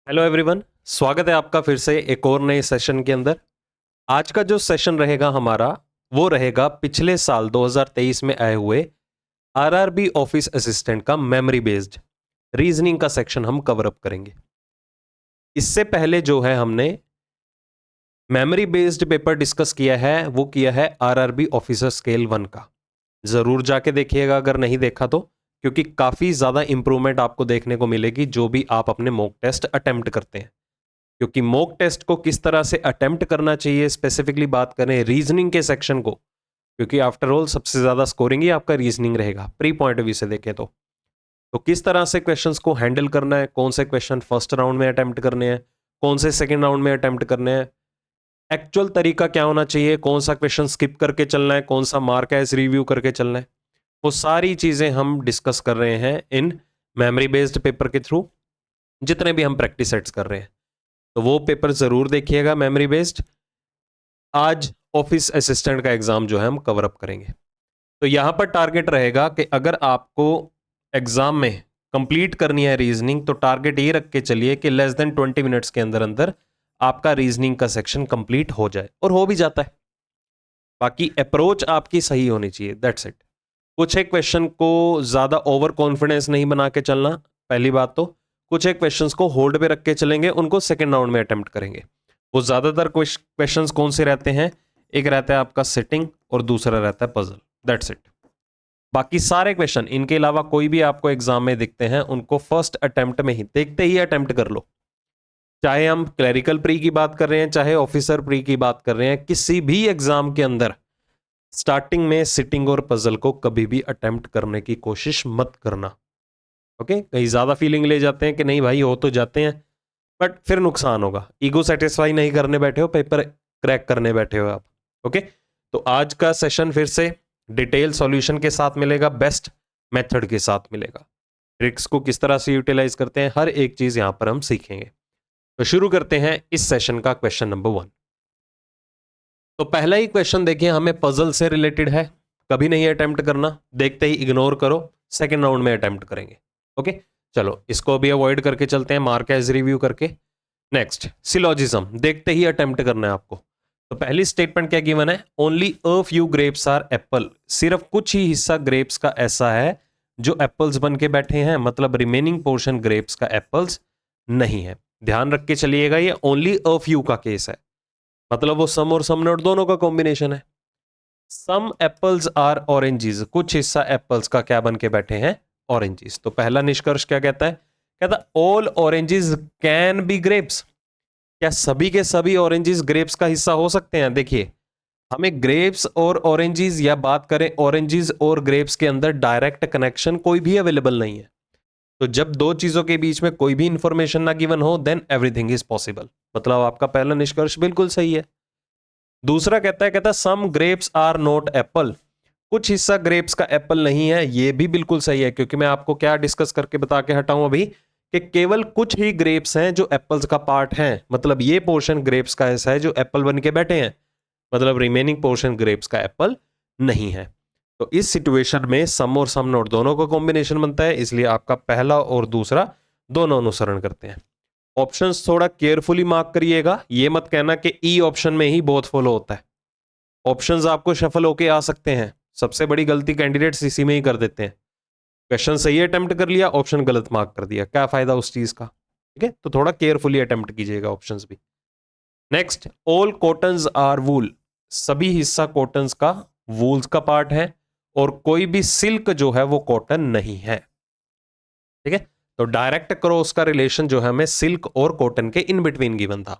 Hello everyone, स्वागत है आपका फिर से एक और नए सेशन के अंदर। आज का जो सेशन रहेगा हमारा वो रहेगा पिछले साल 2023 में आए हुए आरआरबी ऑफिस असिस्टेंट का मेमोरी बेस्ड रीजनिंग का सेक्शन हम कवर अप करेंगे। इससे पहले जो है हमने मेमोरी बेस्ड पेपर डिस्कस किया है वो किया है आरआरबी ऑफिसर स्केल 1 का। जरूर जाके देखिएगा अगर नहीं देखा तो, क्योंकि काफी ज्यादा इंप्रूवमेंट आपको देखने को मिलेगी जो भी आप अपने मॉक टेस्ट अटेम्प्ट करते हैं। क्योंकि मॉक टेस्ट को किस तरह से अटेम्प्ट करना चाहिए, स्पेसिफिकली बात करें रीजनिंग के सेक्शन को, क्योंकि आफ्टर ऑल सबसे ज्यादा स्कोरिंग ही आपका रीजनिंग रहेगा प्री पॉइंट ऑफ व्यू से देखें तो किस तरह से क्वेश्चंस को हैंडल करना है, कौन से क्वेश्चन फर्स्ट राउंड में अटेम्प्ट करने हैं, कौन से सेकंड राउंड में अटेम्प्ट करने हैं, एक्चुअल तरीका क्या होना चाहिए, कौन सा क्वेश्चन स्किप करके चलना है, कौन सा मार्क एज रिव्यू करके चलना है, वो सारी चीजें हम डिस्कस कर रहे हैं इन मेमोरी बेस्ड पेपर के थ्रू। जितने भी हम प्रैक्टिस सेट्स कर रहे हैं तो वो पेपर जरूर देखिएगा मेमोरी बेस्ड। आज ऑफिस असिस्टेंट का एग्जाम जो है हम कवर अप करेंगे। तो यहां पर टारगेट रहेगा कि अगर आपको एग्जाम में कंप्लीट करनी है रीजनिंग तो टारगेट ये रख के चलिए कि लेस देन 20 मिनट्स के अंदर अंदर आपका रीजनिंग का सेक्शन कंप्लीट हो जाए, और हो भी जाता है। बाकी अप्रोच आपकी सही होनी चाहिए, दैट्स इट। कुछ एक क्वेश्चन को ज्यादा ओवर कॉन्फिडेंस नहीं बना के चलना, पहली बात तो। कुछ एक क्वेश्चंस को होल्ड पे रख के चलेंगे, उनको सेकंड राउंड में अटेम्प्ट करेंगे। वो ज्यादातर क्वेश्चंस कौन से रहते हैं, एक रहता है आपका सिटिंग और दूसरा रहता है पजल, दैट्स इट। बाकी सारे क्वेश्चन इनके अलावा कोई भी आपको एग्जाम में दिखते हैं उनको फर्स्ट अटेम्प्ट में ही देखते ही अटेम्प्ट कर लो। चाहे हम क्लरिकल प्री की बात कर रहे हैं, चाहे ऑफिसर प्री की बात कर रहे हैं, किसी भी एग्जाम के अंदर स्टार्टिंग में सिटिंग और पजल को कभी भी अटेम्प्ट करने की कोशिश मत करना। ओके, कहीं ज्यादा फीलिंग ले जाते हैं कि नहीं भाई हो तो जाते हैं, बट फिर नुकसान होगा। ईगो सेटिस्फाई नहीं करने बैठे हो, पेपर क्रैक करने बैठे हो आप। ओके, तो आज का सेशन फिर से डिटेल सॉल्यूशन के साथ मिलेगा, बेस्ट मेथड के साथ मिलेगा। ट्रिक्स को किस तरह से यूटिलाइज करते हैं, हर एक चीज यहां पर हम सीखेंगे। तो शुरू करते हैं इस सेशन का क्वेश्चन नंबर 1। तो पहला ही क्वेश्चन देखिए, हमें पजल से रिलेटेड है, कभी नहीं अटेम्प्ट करना, देखते ही इग्नोर करो, सेकेंड राउंड में अटेम्प्ट करेंगे। ओके, चलो इसको भी अवॉइड करके चलते हैं, मार्क एज रिव्यू करके। नेक्स्ट, सिलोजिज्म देखते ही अटेम्प्ट करना है आपको। तो पहली स्टेटमेंट क्या गिवन है, only a few grapes are apple, सिर्फ कुछ ही हिस्सा ग्रेप्स का ऐसा है जो एप्पल्स बन के बैठे हैं, मतलब रिमेनिंग पोर्शन ग्रेप्स का एप्पल्स नहीं है। ध्यान रख के चलिएगा, ये ओनली अ फ्यू का केस है, मतलब वो सम और सम नोट दोनों का कॉम्बिनेशन है। सम एप्पल्स आर ऑरेंजेस, कुछ हिस्सा एप्पल्स का क्या बन के बैठे हैं, ऑरेंजेस। तो पहला निष्कर्ष क्या कहता है, कहता all oranges can be grapes, क्या सभी के सभी ऑरेंजेस ग्रेप्स का हिस्सा हो सकते हैं। देखिए, हमें ग्रेप्स और ऑरेंजेस या बात करें ऑरेंजेस और ग्रेप्स के अंदर डायरेक्ट कनेक्शन कोई भी अवेलेबल नहीं है। तो जब दो चीजों के बीच में कोई भी इंफॉर्मेशन ना गिवन हो देन एवरीथिंग इज पॉसिबल, मतलब आपका पहला निष्कर्ष बिल्कुल सही है। दूसरा कहता है सम ग्रेप्स आर नॉट एप्पल, कुछ हिस्सा ग्रेप्स का एप्पल नहीं है, ये भी बिल्कुल सही है। क्योंकि मैं आपको क्या डिस्कस करके बता के हटाऊं अभी कि केवल कुछ ही ग्रेप्स हैं जो एप्पल्स का पार्ट हैं, मतलब ये पोर्शन ग्रेप्स का ऐसा है जो एप्पल बन के बैठे हैं, मतलब रिमेनिंग पोर्शन ग्रेप्स का एप्पल नहीं है। तो इस सिचुएशन में सम और सम नोट दोनों का कॉम्बिनेशन बनता है, इसलिए आपका पहला और दूसरा दोनों अनुसरण करते हैं। ऑप्शंस थोड़ा केयरफुली मार्क करिएगा, ये मत कहना कि ई ऑप्शन में ही बोथ फॉलो होता है। ऑप्शंस आपको शफल होके आ सकते हैं, सबसे बड़ी गलती कैंडिडेट्स इसी में ही कर देते हैं। क्वेश्चन सही अटेम्प्ट कर लिया, ऑप्शन गलत मार्क कर दिया, क्या फायदा उस चीज का। ठीक है, तो थोड़ा केयरफुली अटेम्प्ट कीजिएगा ऑप्शंस भी। नेक्स्ट, ऑल कॉटन्स आर वूल, सभी हिस्सा कॉटन्स का वूल्स का पार्ट है, और कोई भी सिल्क जो है वो कॉटन नहीं है। ठीक है, तो डायरेक्ट क्रॉस का रिलेशन जो है हमें सिल्क और कॉटन के इन बिटवीन गिवन था।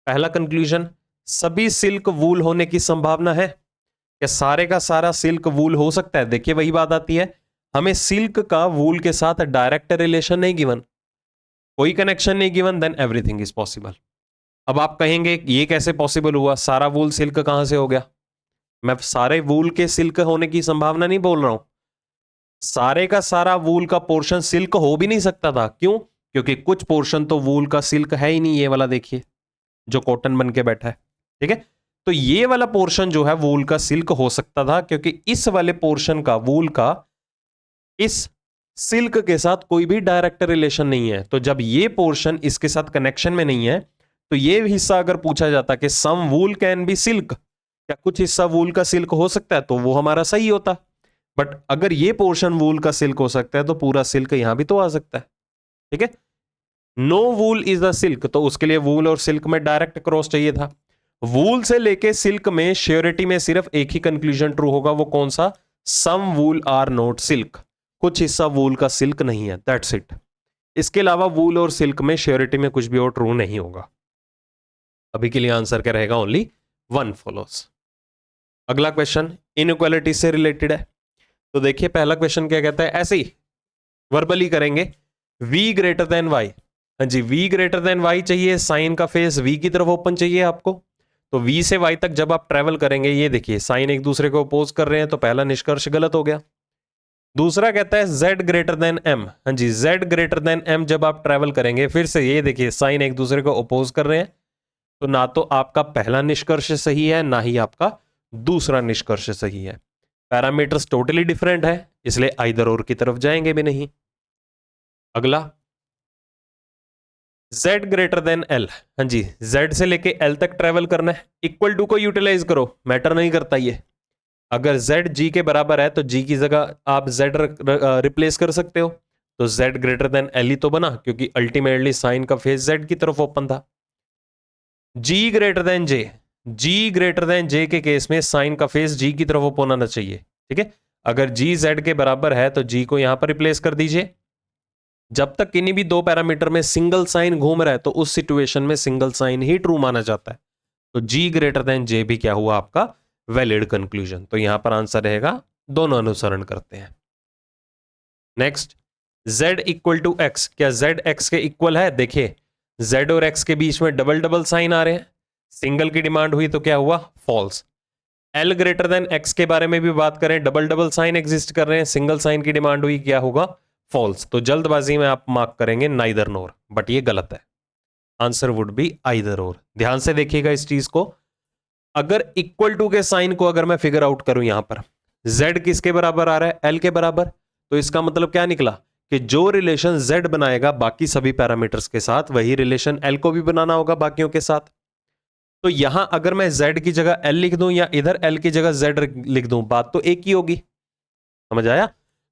पहला कंक्लूजन, सभी सिल्क वूल होने की संभावना है, क्या सारे का सारा सिल्क वूल हो सकता है। देखिए वही बात आती है, हमें सिल्क का वूल के साथ डायरेक्ट रिलेशन नहीं गिवन, कोई कनेक्शन नहीं given, then everything is possible. अब आप कहेंगे ये कैसे पॉसिबल हुआ, सारा वूल सिल्क कहां से हो गया। मैं सारे वूल के सिल्क होने की संभावना नहीं बोल रहा हूं, सारे का सारा वूल का पोर्शन सिल्क हो भी नहीं सकता था। क्यों, क्योंकि कुछ पोर्शन तो वूल का सिल्क है ही नहीं, ये वाला देखिए जो कॉटन बन के बैठा है। ठीक है, तो ये वाला पोर्शन जो है वूल का सिल्क हो सकता था, क्योंकि इस वाले पोर्शन का वूल का इस सिल्क के साथ कोई भी डायरेक्ट रिलेशन नहीं है, तो जब ये पोर्शन इसके साथ कनेक्शन में नहीं है, तो ये हिस्सा अगर पूछा जाता कि सम वूल कैन बी सिल्क, क्या कुछ हिस्सा वूल का सिल्क हो सकता है, तो वो हमारा सही होता। बट अगर ये पोर्शन वूल का सिल्क हो सकता है तो पूरा सिल्क यहां भी तो आ सकता है। ठीक है, no wool is a silk, तो उसके लिए वूल और सिल्क में डायरेक्ट क्रॉस चाहिए था। वूल से लेके सिल्क में श्योरिटी में सिर्फ एक ही कंक्लूजन ट्रू होगा, वो कौन सा? सम वूल आर नॉट सिल्क, कुछ हिस्सा वूल का सिल्क नहीं है, दैट्स इट। इसके अलावा वूल और सिल्क में श्योरिटी में कुछ भी और ट्रू नहीं होगा। अभी के लिए आंसर क्या रहेगा? Only one follows. अगला क्वेश्चन इनइक्वालिटी से रिलेटेड है, तो देखिए पहला क्वेश्चन क्या कहता है, ऐसे ही वर्बली करेंगे। v ग्रेटर देन वाई, हाँ जी v ग्रेटर देन वाई चाहिए, साइन का फेस v की तरफ ओपन चाहिए आपको। तो v से y तक जब आप ट्रेवल करेंगे, ये देखिए साइन एक दूसरे को अपोज कर रहे हैं, तो पहला निष्कर्ष गलत हो गया। दूसरा कहता है z ग्रेटर देन m, हाँ जी z ग्रेटर देन m जब आप ट्रेवल करेंगे, फिर से ये देखिए साइन एक दूसरे को अपोज कर रहे हैं, तो ना तो आपका पहला निष्कर्ष सही है, ना ही आपका दूसरा निष्कर्ष सही है। पैरामीटर्स टोटली डिफरेंट है, इसलिए आइदर और की तरफ जाएंगे भी नहीं। अगला z ग्रेटर देन l, हाँ जी z से लेके l तक ट्रेवल करना है, इक्वल टू को यूटिलाइज करो, मैटर नहीं करता ये। अगर z g के बराबर है तो g की जगह आप z रिप्लेस कर सकते हो, तो z ग्रेटर देन l ही तो बना, क्योंकि अल्टीमेटली साइन का फेस z की तरफ ओपन था। g greater than j, g greater than j के केस में साइन का फेस g की तरफ ओपन आना चाहिए। ठीक है, अगर g z के बराबर है तो g को यहां पर रिप्लेस कर दीजिए। जब तक किन्हीं भी दो पैरामीटर में सिंगल साइन घूम रहा है, तो उस सिचुएशन में सिंगल साइन ही ट्रू माना जाता है। तो g ग्रेटर देन j भी क्या हुआ आपका? Valid conclusion. तो यहां पर आंसर रहेगा, दोनों अनुसरण करते हैं। Next, z equal to x, क्या z x के इक्वल है? देखिए z और x के बीच में डबल डबल साइन आ रहे हैं, सिंगल की डिमांड हुई तो क्या हुआ? False. l greater than x के बारे में भी बात करें, डबल डबल साइन एग्जिस्ट कर रहे हैं, सिंगल साइन की डिमांड हुई, क्या होगा? फॉल्स। तो जल्दबाजी में आप मार्क करेंगे नाइदर नोर, बट ये गलत है। आंसर वुड बी आइदर और। ध्यान से देखिएगा इस चीज को, अगर इक्वल टू के साइन को अगर मैं फिगर आउट करूं, यहां पर z किसके बराबर आ रहा है? l के बराबर, तो इसका मतलब क्या निकला कि जो रिलेशन z बनाएगा बाकी सभी पैरामीटर्स के साथ, वही रिलेशन l को भी बनाना होगा बाकियों के साथ। तो यहां अगर मैं z की जगह l लिख दूं या इधर l की जगह z लिख दूं, बात तो एक ही होगी। समझ आया?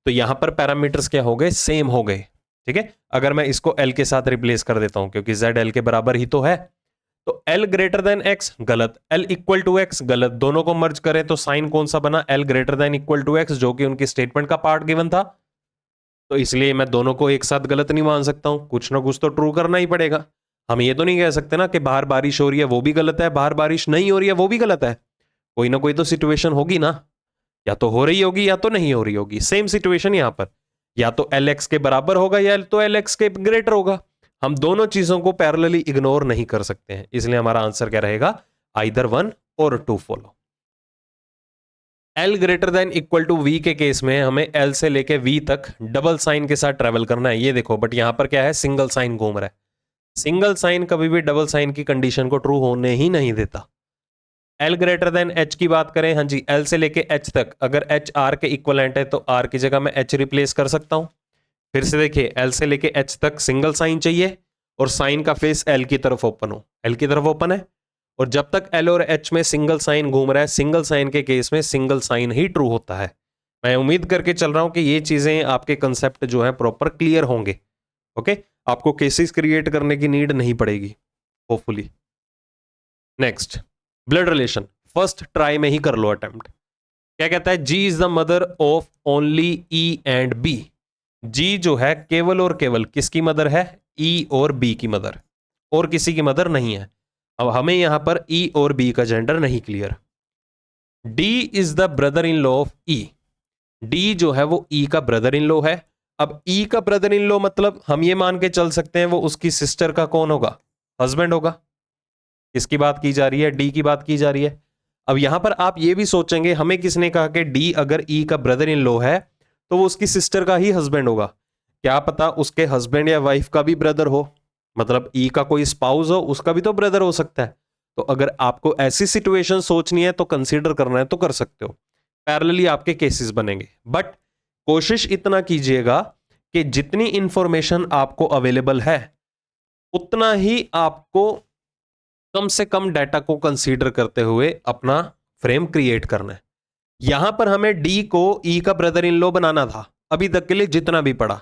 तो यहां पर पैरामीटर्स क्या हो गए? सेम हो गए। ठीक है, अगर मैं इसको l के साथ रिप्लेस कर देता हूं, क्योंकि z l के बराबर ही तो है, तो l ग्रेटर देन x गलत, l इक्वल टू x गलत, दोनों को मर्ज करें तो साइन कौन सा बना? l greater than equal to x, जो कि उनकी स्टेटमेंट का पार्ट गिवन था। तो इसलिए मैं दोनों को एक साथ गलत नहीं मान सकता हूं, कुछ ना कुछ तो ट्रू करना ही पड़ेगा। हम ये तो नहीं कह सकते ना कि बाहर बारिश हो रही है वो भी गलत है, बाहर बारिश नहीं हो रही है वो भी गलत है। कोई ना कोई तो सिचुएशन होगी ना, या तो हो रही होगी या तो नहीं हो रही होगी। सेम सिचुएशन यहां पर, या तो lx के बराबर होगा या तो lx के ग्रेटर होगा। हम दोनों चीजों को पैरेलली इग्नोर नहीं कर सकते हैं, इसलिए हमारा आंसर क्या रहेगा? Either one or two follow. l greater than equal to v के केस में हमें l से लेके v तक डबल साइन के साथ ट्रेवल करना है, ये देखो, बट यहां पर क्या है? सिंगल साइन घूम रहा है। सिंगल साइन कभी भी डबल साइन की कंडीशन को ट्रू होने ही नहीं देता। L ग्रेटर देन H की बात करें, हाँ जी L से लेके H तक, अगर H R के इक्वलेंट है तो R की जगह मैं H रिप्लेस कर सकता हूं। फिर से देखिए, L से लेके H तक सिंगल साइन चाहिए और साइन का फेस L की तरफ ओपन हो, L की तरफ ओपन है, और जब तक L और H में सिंगल साइन घूम रहा है, सिंगल साइन के केस में सिंगल साइन ही ट्रू होता है। मैं उम्मीद करके चल रहा हूं कि ये चीजें आपके कंसेप्ट जो है प्रॉपर क्लियर होंगे। ओके, आपको केसेस क्रिएट करने की नीड नहीं पड़ेगी hopefully. Next, blood relation, first try में ही कर लो अटेम्प्ट। क्या कहता है? G is the mother of only E and B. G जो है केवल और केवल किसकी मदर है? ई और बी की मदर, और किसी की मदर नहीं है। अब हमें यहां पर ई और बी का जेंडर नहीं clear. D is the brother in law of E. D जो है वो ई का ब्रदर इन लॉ है। अब ई का ब्रदर इन लॉ मतलब हम ये मान के चल सकते हैं वो उसकी सिस्टर का कौन होगा? हस्बैंड होगा। किसकी बात की जा रही है? डी की बात की जा रही है। अब यहां पर आप ये भी सोचेंगे, हमें किसने कहा कि डी अगर ई का ब्रदर इन लॉ है तो वो उसकी सिस्टर का ही हस्बैंड होगा? क्या पता उसके हस्बैंड या वाइफ का भी ब्रदर हो, मतलब ई का कोई स्पाउस हो, उसका भी तो ब्रदर हो सकता है। तो अगर आपको ऐसी सिचुएशन सोचनी है तो कंसीडर करना है तो कर सकते हो, पैरेलली आपके केसेस बनेंगे। बट कोशिश इतना कीजिएगा कि जितनी इंफॉर्मेशन आपको अवेलेबल है उतना ही आपको कम से कम डाटा को कंसीडर करते हुए अपना फ्रेम क्रिएट करना है। यहां पर हमें डी को ई का ब्रदर इन लॉ बनाना था अभी तक के लिए जितना भी पड़ा,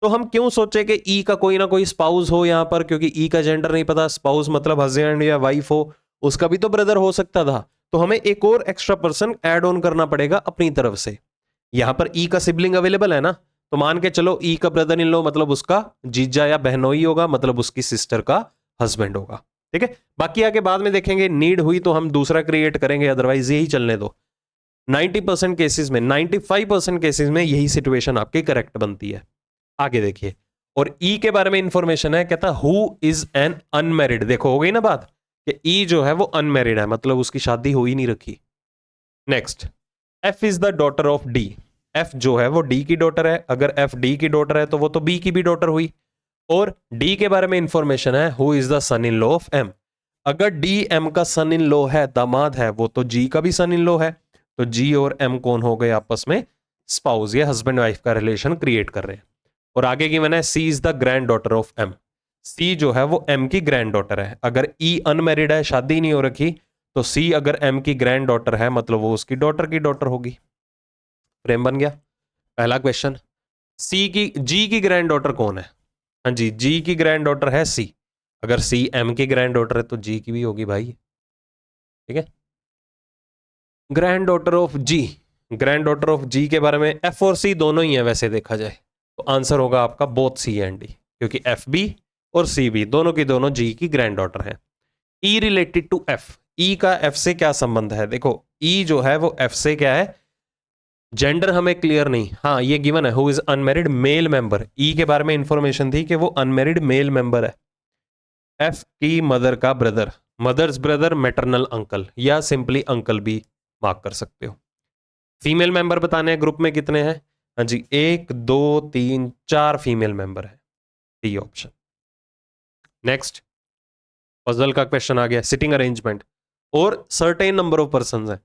तो हम क्यों सोचे कि ई का कोई ना कोई स्पाउस हो यहां पर, क्योंकि ई का जेंडर नहीं पता, स्पाउस मतलब हस्बैंड या वाइफ हो, उसका भी तो ब्रदर हो सकता था, तो हमें एक और एक्स्ट्रा पर्सन ऐड ऑन करना पड़ेगा अपनी तरफ से। यहां पर ई का सिबलिंग अवेलेबल है ना, तो मान के चलो ई का ब्रदर इन लॉ मतलब उसका जीजा या बहनोई होगा, मतलब उसकी सिस्टर का हस्बैंड होगा। ठीक है, बाकी आगे बाद में देखेंगे, नीड हुई तो हम दूसरा क्रिएट करेंगे, अदरवाइज यही चलने दो। 90% केसेस में, 95% केसेस में यही सिचुएशन आपकी करेक्ट बनती है। आगे देखिए, और ई के बारे में इंफॉर्मेशन है, कहता हु इज एन अनमैरिड। देखो हो गई ना बात कि ई जो है वो अनमैरिड है, मतलब उसकी शादी हो ही नहीं रखी। Next, F is the daughter of D. F जो है वो डी की डॉटर है, अगर एफ डी की डॉटर है तो वो तो बी की भी डॉटर हुई। और डी के बारे में इंफॉर्मेशन है, who is the son in law of M. अगर डी एम का सन इन लॉ है, दामाद है, वो तो जी का भी सन इन लॉ है, तो जी और एम कौन हो गए आपस में स्पाउस या हस्बैंड वाइफ का रिलेशन क्रिएट कर रहे हैं। और आगे की मैंने C is the granddaughter of M. C जो है वो एम की ग्रैंड डॉटर है। अगर ई अनमैरिड है, शादी नहीं हो रखी, तो सी अगर एम की ग्रैंड डॉटर है मतलब वो उसकी डॉटर की डॉटर होगी। फ्रेम बन गया पहला क्वेश्चन। सी की जी की ग्रैंड डॉटर कौन है? हाँ जी, जी की ग्रैंड डॉटर है सी। अगर सी एम की ग्रैंड डॉटर है तो जी की भी होगी भाई। ठीक है, granddaughter of G, granddaughter of G के बारे में एफ और सी दोनों ही है वैसे देखा जाए, तो आंसर होगा आपका बोथ सी एंड डी, क्योंकि एफ बी और सी बी दोनों की दोनों जी की ग्रैंड डॉटर है। ई रिलेटेड टू एफ, ई का एफ से क्या संबंध है? देखो ई जो है वो एफ से क्या है, जेंडर हमें क्लियर नहीं, हाँ ये गिवन है, who is unmarried male member. E के बारे में इंफॉर्मेशन थी कि वो अनमैरिड मेल मेंबर है। एफ की मदर का brother, mother's brother, maternal uncle या सिंपली अंकल भी मार्क कर सकते हो। फीमेल मेंबर बताने हैं ग्रुप में कितने हैं? हाँ जी, 1 2 3 4 फीमेल मेंबर है, डी ऑप्शन। नेक्स्ट, पजल का क्वेश्चन आ गया, सिटिंग अरेंजमेंट और सर्टेन नंबर ऑफ पर्संस है।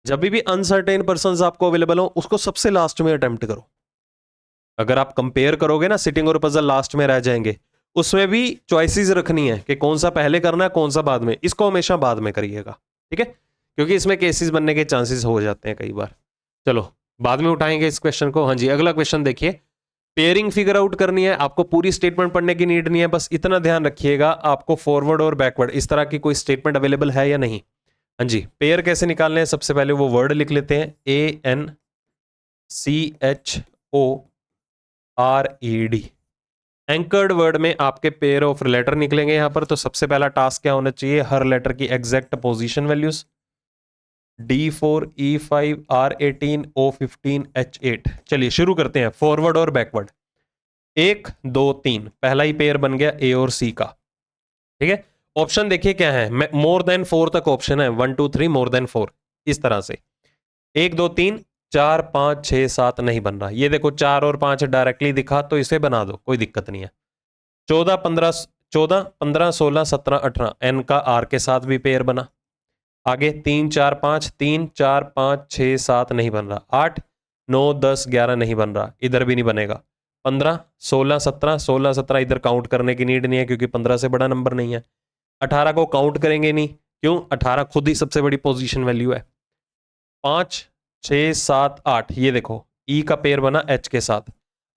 जब भी अनसर्टेन पर्संस आपको अवेलेबल हो उसको सबसे लास्ट में अटेम्प्ट करो। अगर आप कंपेयर करोगे ना, सिटिंग और पजल लास्ट में रह जाएंगे, उसमें भी चॉइसेस रखनी है कि कौन सा पहले करना है कौन सा बाद में, इसको हमेशा बाद में करिएगा। ठीक है, क्योंकि इसमें केसेस बनने के चांसेस हो जाते हैं कई बार। चलो बाद में उठाएंगे इस क्वेश्चन को। हाँ जी, अगला क्वेश्चन देखिए, पेयरिंग फिगर आउट करनी है, आपको पूरी स्टेटमेंट पढ़ने की नीड नहीं है, बस इतना ध्यान रखिएगा आपको फॉरवर्ड और बैकवर्ड इस तरह की कोई स्टेटमेंट अवेलेबल है या नहीं। हाँ जी, पेयर कैसे निकालने हैं, सबसे पहले वो वर्ड लिख लेते हैं, ANCHORED। एंकर्ड वर्ड में आपके पेयर ऑफ लेटर निकलेंगे यहां पर। तो सबसे पहला टास्क क्या होना चाहिए, हर लेटर की exact position values, D4 E5 R18 O15 H8। चलिए शुरू करते हैं, फॉरवर्ड और बैकवर्ड। 1 2 3 पहला ही पेयर बन गया ए और सी का। ठीक है, ऑप्शन देखिए क्या है, मोर देन 4 तक ऑप्शन है, 1 2 3 मोर देन 4 इस तरह से। 1 2 3 4 5 6 7 नहीं बन रहा, ये देखो 4 और 5 डायरेक्टली दिखा तो इसे बना दो, कोई दिक्कत नहीं है। 14 15 16 17 18 एन का आर के साथ भी पेयर बना। आगे 3 4 5 3 4 5 6 7 नहीं बन रहा। 8 9 10 11 नहीं बन रहा, इधर भी नहीं बनेगा। 15 16 17 16 17 इधर काउंट करने की नीड नहीं है क्योंकि 15 से बड़ा नंबर नहीं है। 18 को काउंट करेंगे नहीं, क्यों, 18 खुद ही सबसे बड़ी पोजीशन वैल्यू है। 5 6 7 8 ये देखो ई का पेयर बना एच के साथ।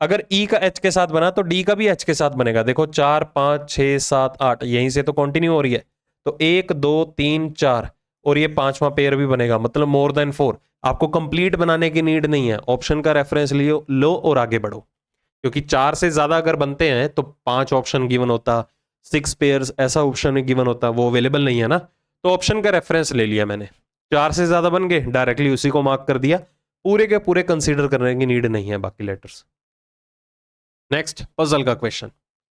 अगर ई का एच के साथ बना तो डी का भी एच के साथ बनेगा। देखो 4 5 6 7 8 यहीं से तो कंटिन्यू हो रही है, तो 1 2 3 4 और ये 5वां पेयर भी बनेगा, मतलब मोर देन 4। आपको कंप्लीट बनाने की नीड नहीं है, ऑप्शन का रेफरेंस लियो लो और आगे बढ़ो, क्योंकि 4 से ज्यादा अगर बनते हैं तो 5 ऑप्शन गिवन होता, 6 पेयर्स ऐसा ऑप्शन गिवन होता, वो अवेलेबल नहीं है ना, तो ऑप्शन का रेफरेंस ले लिया मैंने। 4 से ज्यादा बन गए, डायरेक्टली उसी को मार्क कर दिया, पूरे के पूरे कंसीडर करने की नीड नहीं है बाकी लेटर्स। नेक्स्ट, पजल का क्वेश्चन,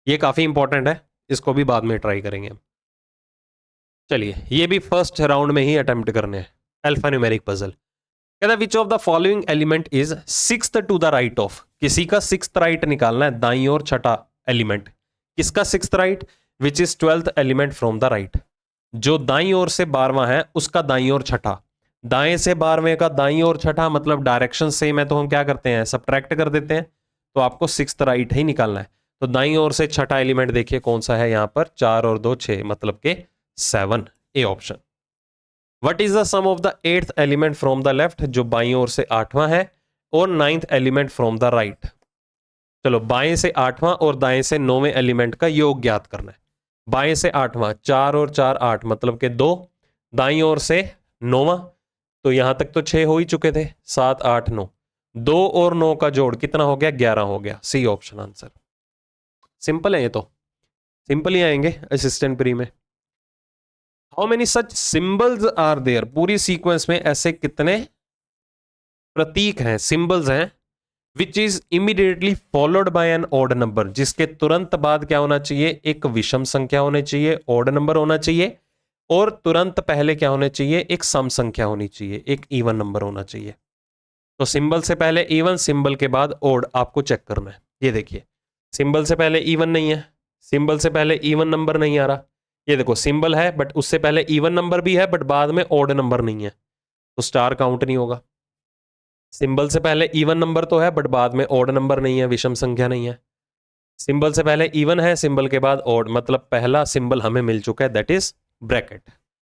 ये काफी इंपॉर्टेंट है, इसको भी बाद में ट्राई करेंगे हम। चलिए ये भी फर्स्ट राउंड में ही अटेम्प्ट करने हैं। अल्फान्यूमेरिक पजल कहता है which of the following element is sixth to the right of. किसी का सिक्स्थ राइट निकालना है, दाईं ओर छठा एलिमेंट। किसका sixth right? Which is 12th element from the right. जो दाईं ओर से 12वां है उसका दाईं ओर छठा। दाएं से 12वें का दाईं ओर छठा मतलब डायरेक्शन सेम है तो हम क्या करते हैं, सबट्रैक्ट कर देते हैं। तो आपको सिक्स्थ राइट ही निकालना है। तो दाईं ओर से छठा एलिमेंट देखिए कौन सा है यहाँ पर, 4 और 2 6, मतलब के 7, A option. What is the sum of the 8th element from the left, जो बाईं ओर से 8वां है, और 9th element from the right. चलो बाएं से 8वां और दाएं से 9वें एलिमेंट का योग ज्ञात करना है। बाएं से 8वां, 4 और 4 8, मतलब के 2, दाईं ओर से 9वां, तो यहां तक तो 6 हो ही चुके थे, 7 8 9, 2 और 9 का जोड़ कितना हो गया, 11 हो गया, सी ऑप्शन आंसर। सिंपल है ये तो, सिंपल ही आएंगे असिस्टेंट प्री में। How many such symbols are there, पूरी सीक्वेंस में ऐसे कितने प्रतीक हैं, सिंबल्स हैं, which is immediately followed by an odd number, जिसके तुरंत बाद क्या होना चाहिए, एक विषम संख्या होनी चाहिए, ऑड नंबर होना चाहिए, और तुरंत पहले क्या होने चाहिए, एक सम संख्या होनी चाहिए, एक इवन नंबर होना चाहिए। तो सिंबल से पहले इवन, सिंबल के बाद ऑड, आपको चेक करना है। ये देखिए सिंबल से पहले इवन नहीं है, सिंबल से पहले इवन नंबर नहीं आ रहा, ये देखो सिंबल है बट उससे पहले इवन नंबर भी है बट बाद में ऑड नंबर नहीं है, तो स्टार काउंट नहीं होगा। सिंबल से पहले इवन नंबर तो है बट बाद में ऑड नंबर नहीं है, विषम संख्या नहीं है। सिंबल से पहले इवन है, सिंबल के बाद ऑड, मतलब पहला सिंबल हमें मिल चुका है, दैट इज ब्रैकेट,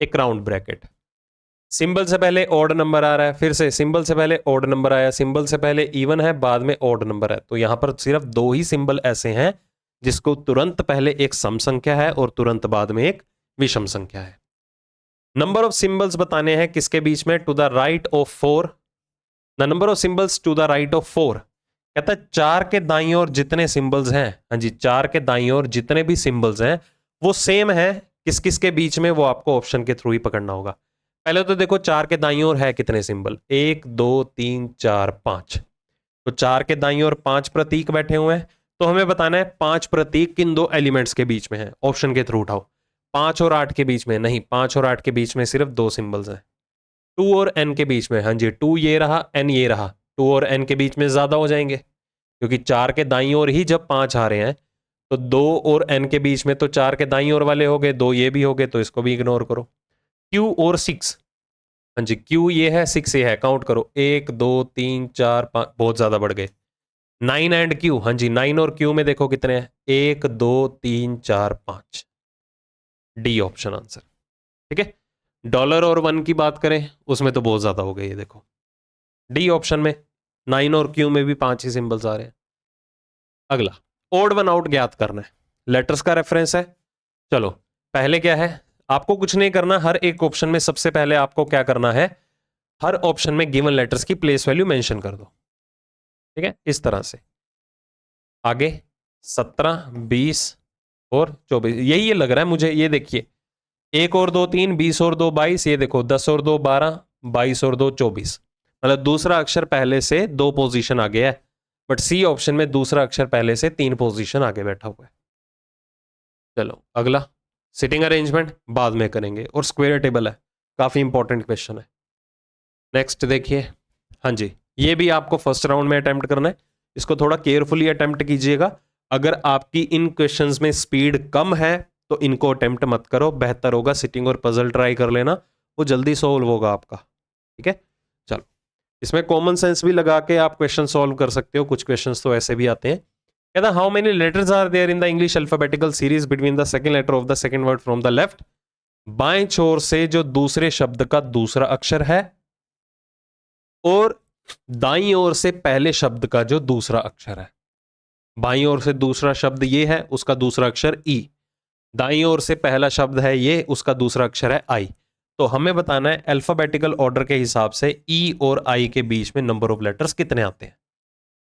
एक राउंड ब्रैकेट। सिंबल से पहले ऑड नंबर आ रहा है, फिर से सिंबल से पहले ऑड नंबर आया, सिंबल से पहले इवन है, बाद में ऑड नंबर है, तो यहां पर सिर्फ 2 ही सिंबल ऐसे हैं जिसको तुरंत पहले एक सम संख्या है और तुरंत बाद में एक विषम संख्या है। नंबर ऑफ सिंबल्स बताने हैं किसके बीच में, to the right of 4, the number of symbols to the right of 4, कहता है 4 के दाईं ओर जितने सिंबल्स हैं, हाँ जी 4 के दाईं ओर जितने भी सिंबल्स हैं वो सेम है, किस किस के बीच में, वो आपको ऑप्शन के थ्रू ही पकड़ना होगा। पहले तो देखो 4 के दाईं ओर है कितने सिंबल, 1 2 3 4 5, तो 4 के दाईं ओर 5 प्रतीक बैठे हुए हैं, तो हमें बताना है 5 प्रतीक किन 2 एलिमेंट्स के बीच में है, ऑप्शन के थ्रू उठाओ। 5 और 8 के बीच में नहीं, 5 और 8 के बीच में सिर्फ 2 सिंबल्स हैं। 2 और n के बीच में, हाँ जी 2 ये रहा, n ये रहा, 2 और n के बीच में ज्यादा हो जाएंगे क्योंकि 4 के दाईं ओर ही जब 5 आ रहे हैं, तो 2 और n के बीच में तो 4 के दाईं ओर वाले हो गए, 2 ये भी हो गए, तो इसको भी इग्नोर करो। q और 6, हाँ जी q ये है, 6 ये है, काउंट करो 1 2 3 4 5, बहुत ज्यादा बढ़ गए। 9 एंड q, हाँ जी 9 और q में देखो कितने हैं, 1 2 3 4 5, डी ऑप्शन आंसर। ठीक है, डॉलर और 1 की बात करें उसमें तो बहुत ज्यादा हो गए, ये देखो डी ऑप्शन में 9 और q में भी 5 ही सिंबल्स आ रहे हैं। अगला ओड वन आउट ज्ञात करना है, लेटर्स का रेफरेंस है। चलो पहले क्या है, आपको कुछ नहीं करना, हर एक ऑप्शन में सबसे पहले आपको क्या करना है, हर ऑप्शन में गिवन लेटर्स की प्लेस वैल्यू मेंशन कर दो। ठीक है, इस तरह से आगे 17 20 और 24, यही ये लग रहा है मुझे, ये देखिए 1 और 2 3, 20 और 2 22, ये देखो 10 और 2 12, 22 और 2 24, मतलब दूसरा अक्षर पहले से 2 पोजीशन आगे है, बट सी ऑप्शन में दूसरा अक्षर पहले से 3 पोजीशन आगे बैठा हुआ है। चलो अगला, सिटिंग अरेंजमेंट बाद में करेंगे, और स्क्वायर टेबल है, काफी इंपॉर्टेंट क्वेश्चन है। नेक्स्ट देखिए, हाँ जी ये भी आपको फर्स्ट राउंड में अटेम्प्ट करना है, इसको थोड़ा केयरफुली अटेम्प्ट कीजिएगा। अगर आपकी इन क्वेश्चंस में स्पीड कम है तो इनको अटेम्प्ट मत करो, बेहतर होगा सिटिंग और पजल ट्राई कर लेना, वो जल्दी सॉल्व होगा आपका। ठीक है, चलो इसमें कॉमन सेंस भी लगा के आप क्वेश्चन सॉल्व कर सकते हो, कुछ क्वेश्चंस तो ऐसे भी आते हैं। कहता how many letters are there in the English alphabetical series between the second letter of the second word from the left, बाएं छोर से जो दूसरे शब्द का दूसरा अक्षर है और दाईं ओर से पहले शब्द का जो दूसरा अक्षर है। बाईं ओर से दूसरा शब्द ये है, उसका दूसरा अक्षर ई, दाईं ओर से पहला शब्द है ये, उसका दूसरा अक्षर है आई। तो हमें बताना है अल्फाबेटिकल ऑर्डर के हिसाब से ई और आई के बीच में नंबर ऑफ लेटर्स कितने आते हैं।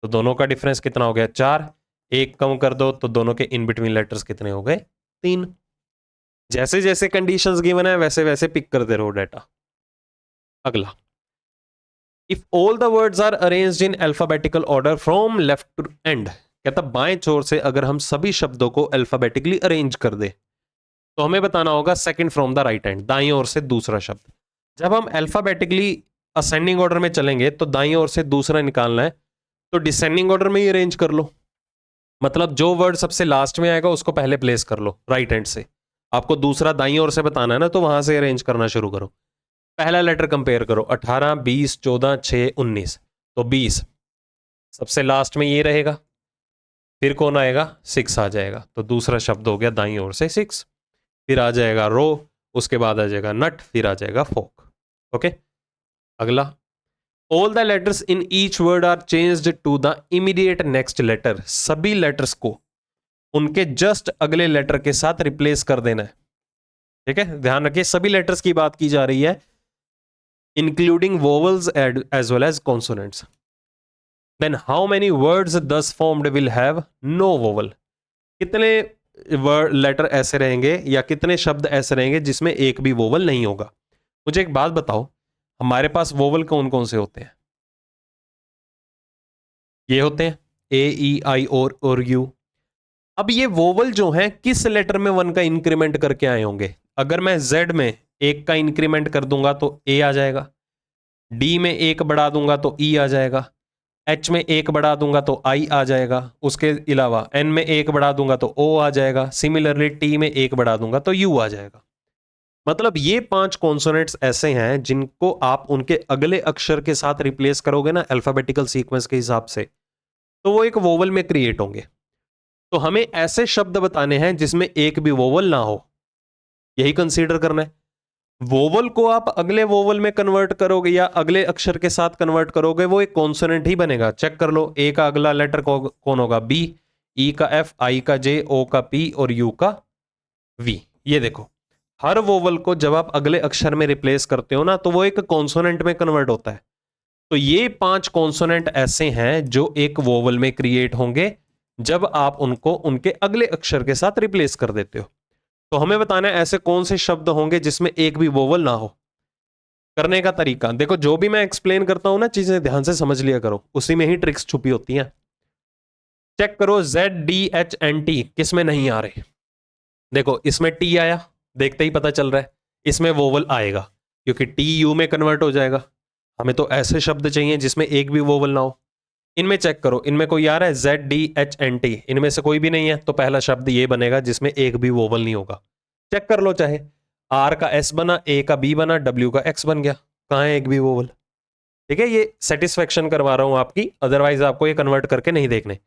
तो दोनों का डिफरेंस कितना हो गया, 4, एक कम कर दो तो दोनों के इन बिटवीन लेटर्स कितने हो गए, 3। जैसे जैसे कंडीशंस गिवन है वैसे वैसे पिक करते रहो डाटा। अगला, if all the words are arranged in alphabetical order from left to end, कहता बाएं छोर से अगर हम सभी शब्दों को अल्फाबेटिकली अरेंज कर दे तो हमें बताना होगा second from the right hand, दाईं ओर से दूसरा शब्द। जब हम अल्फाबेटिकली असेंडिंग ऑर्डर में चलेंगे तो दाईं ओर से दूसरा निकालना है, तो डिसेंडिंग ऑर्डर में ही अरेंज कर लो, मतलब जो वर्ड सबसे लास्ट में आएगा उसको पहले प्लेस कर लो राइट हैंड से। आपको दूसरा दाईं ओर से बताना है ना, तो वहां से अरेंज करना शुरू करो। पहला लेटर कंपेयर करो, 18 20 14 6 19, तो 20 सबसे लास्ट में ये रहेगा, फिर कौन आएगा, 6 आ जाएगा, तो दूसरा शब्द हो गया दाईं ओर से 6। फिर आ जाएगा रो, उसके बाद आ जाएगा नट, फिर आ जाएगा फोक। ओके, अगला, all the letters in each word are changed to the immediate next letter. सभी लेटर्स को उनके जस्ट अगले लेटर के साथ रिप्लेस कर देना है। ठीक है, ध्यान रखिए सभी लेटर्स की बात की जा रही है, including vowels as well as consonants. Then how many words thus formed will have no vowel. कितने वर्ड लेटर ऐसे रहेंगे या कितने शब्द ऐसे रहेंगे जिसमें एक भी वोवल नहीं होगा। मुझे एक बात बताओ, हमारे पास वोवल कौन कौन से होते हैं? ये होते हैं ए ई आई और यू। अब ये वोवल जो हैं किस लेटर में 1 का इंक्रीमेंट करके आए होंगे? अगर मैं जेड में 1 का इंक्रीमेंट कर दूंगा तो ए आ जाएगा, डी में 1 बढ़ा दूंगा तो ई आ जाएगा, एच में 1 बढ़ा दूंगा तो आई आ जाएगा, उसके अलावा एन में 1 बढ़ा दूंगा तो ओ आ जाएगा, सिमिलरली टी में 1 बढ़ा दूंगा तो यू आ जाएगा। मतलब ये 5 कॉन्सोनेंट्स ऐसे हैं जिनको आप उनके अगले अक्षर के साथ रिप्लेस करोगे ना अल्फाबेटिकल सीक्वेंस के हिसाब से, तो वो एक वोवल में क्रिएट होंगे। तो हमें ऐसे शब्द बताने हैं जिसमें एक भी वोवल ना हो, यही कंसीडर करना है। वोवल को आप अगले वोवल में कन्वर्ट करोगे या अगले अक्षर के साथ कन्वर्ट करोगे, वो एक कॉन्सोनेंट ही बनेगा। चेक कर लो, ए का अगला लेटर कौन होगा? बी, ई का एफ, आई का जे, ओ का पी और यू का वी। ये देखो, हर वोवल को जब आप अगले अक्षर में रिप्लेस करते हो ना तो वो एक कॉन्सोनेंट में कन्वर्ट होता है। तो ये 5 कॉन्सोनेंट ऐसे हैं जो एक वोवल में क्रिएट होंगे जब आप उनको उनके अगले अक्षर के साथ रिप्लेस कर देते हो। तो हमें बताना है ऐसे कौन से शब्द होंगे जिसमें एक भी वोवल ना हो। करने का तरीका देखो, जो भी मैं एक्सप्लेन करता हूं ना चीजें ध्यान से समझ लिया करो, उसी में ही ट्रिक्स छुपी होती हैं। चेक करो, Z D H N T किस में नहीं आ रहे? देखो इसमें टी आया, देखते ही पता चल रहा है इसमें वोवल आएगा क्योंकि टी यू में कन्वर्ट हो जाएगा। हमें तो ऐसे शब्द चाहिए जिसमें एक भी वोवल ना हो। इनमें चेक करो, इनमें कोई आ रहा है? Z D H N T, इनमें से कोई भी नहीं है, तो पहला शब्द ये बनेगा जिसमें एक भी वोवल नहीं होगा। चेक कर लो, चाहे आर का एस बना, ए का बी बना, डब्ल्यू का एक्स बन गया, कहाँ है एक भी वोवल? ठीक है, ये सेटिस्फेक्शन करवा रहा हूं आपकी, अदरवाइज आपको ये कन्वर्ट करके नहीं देखने।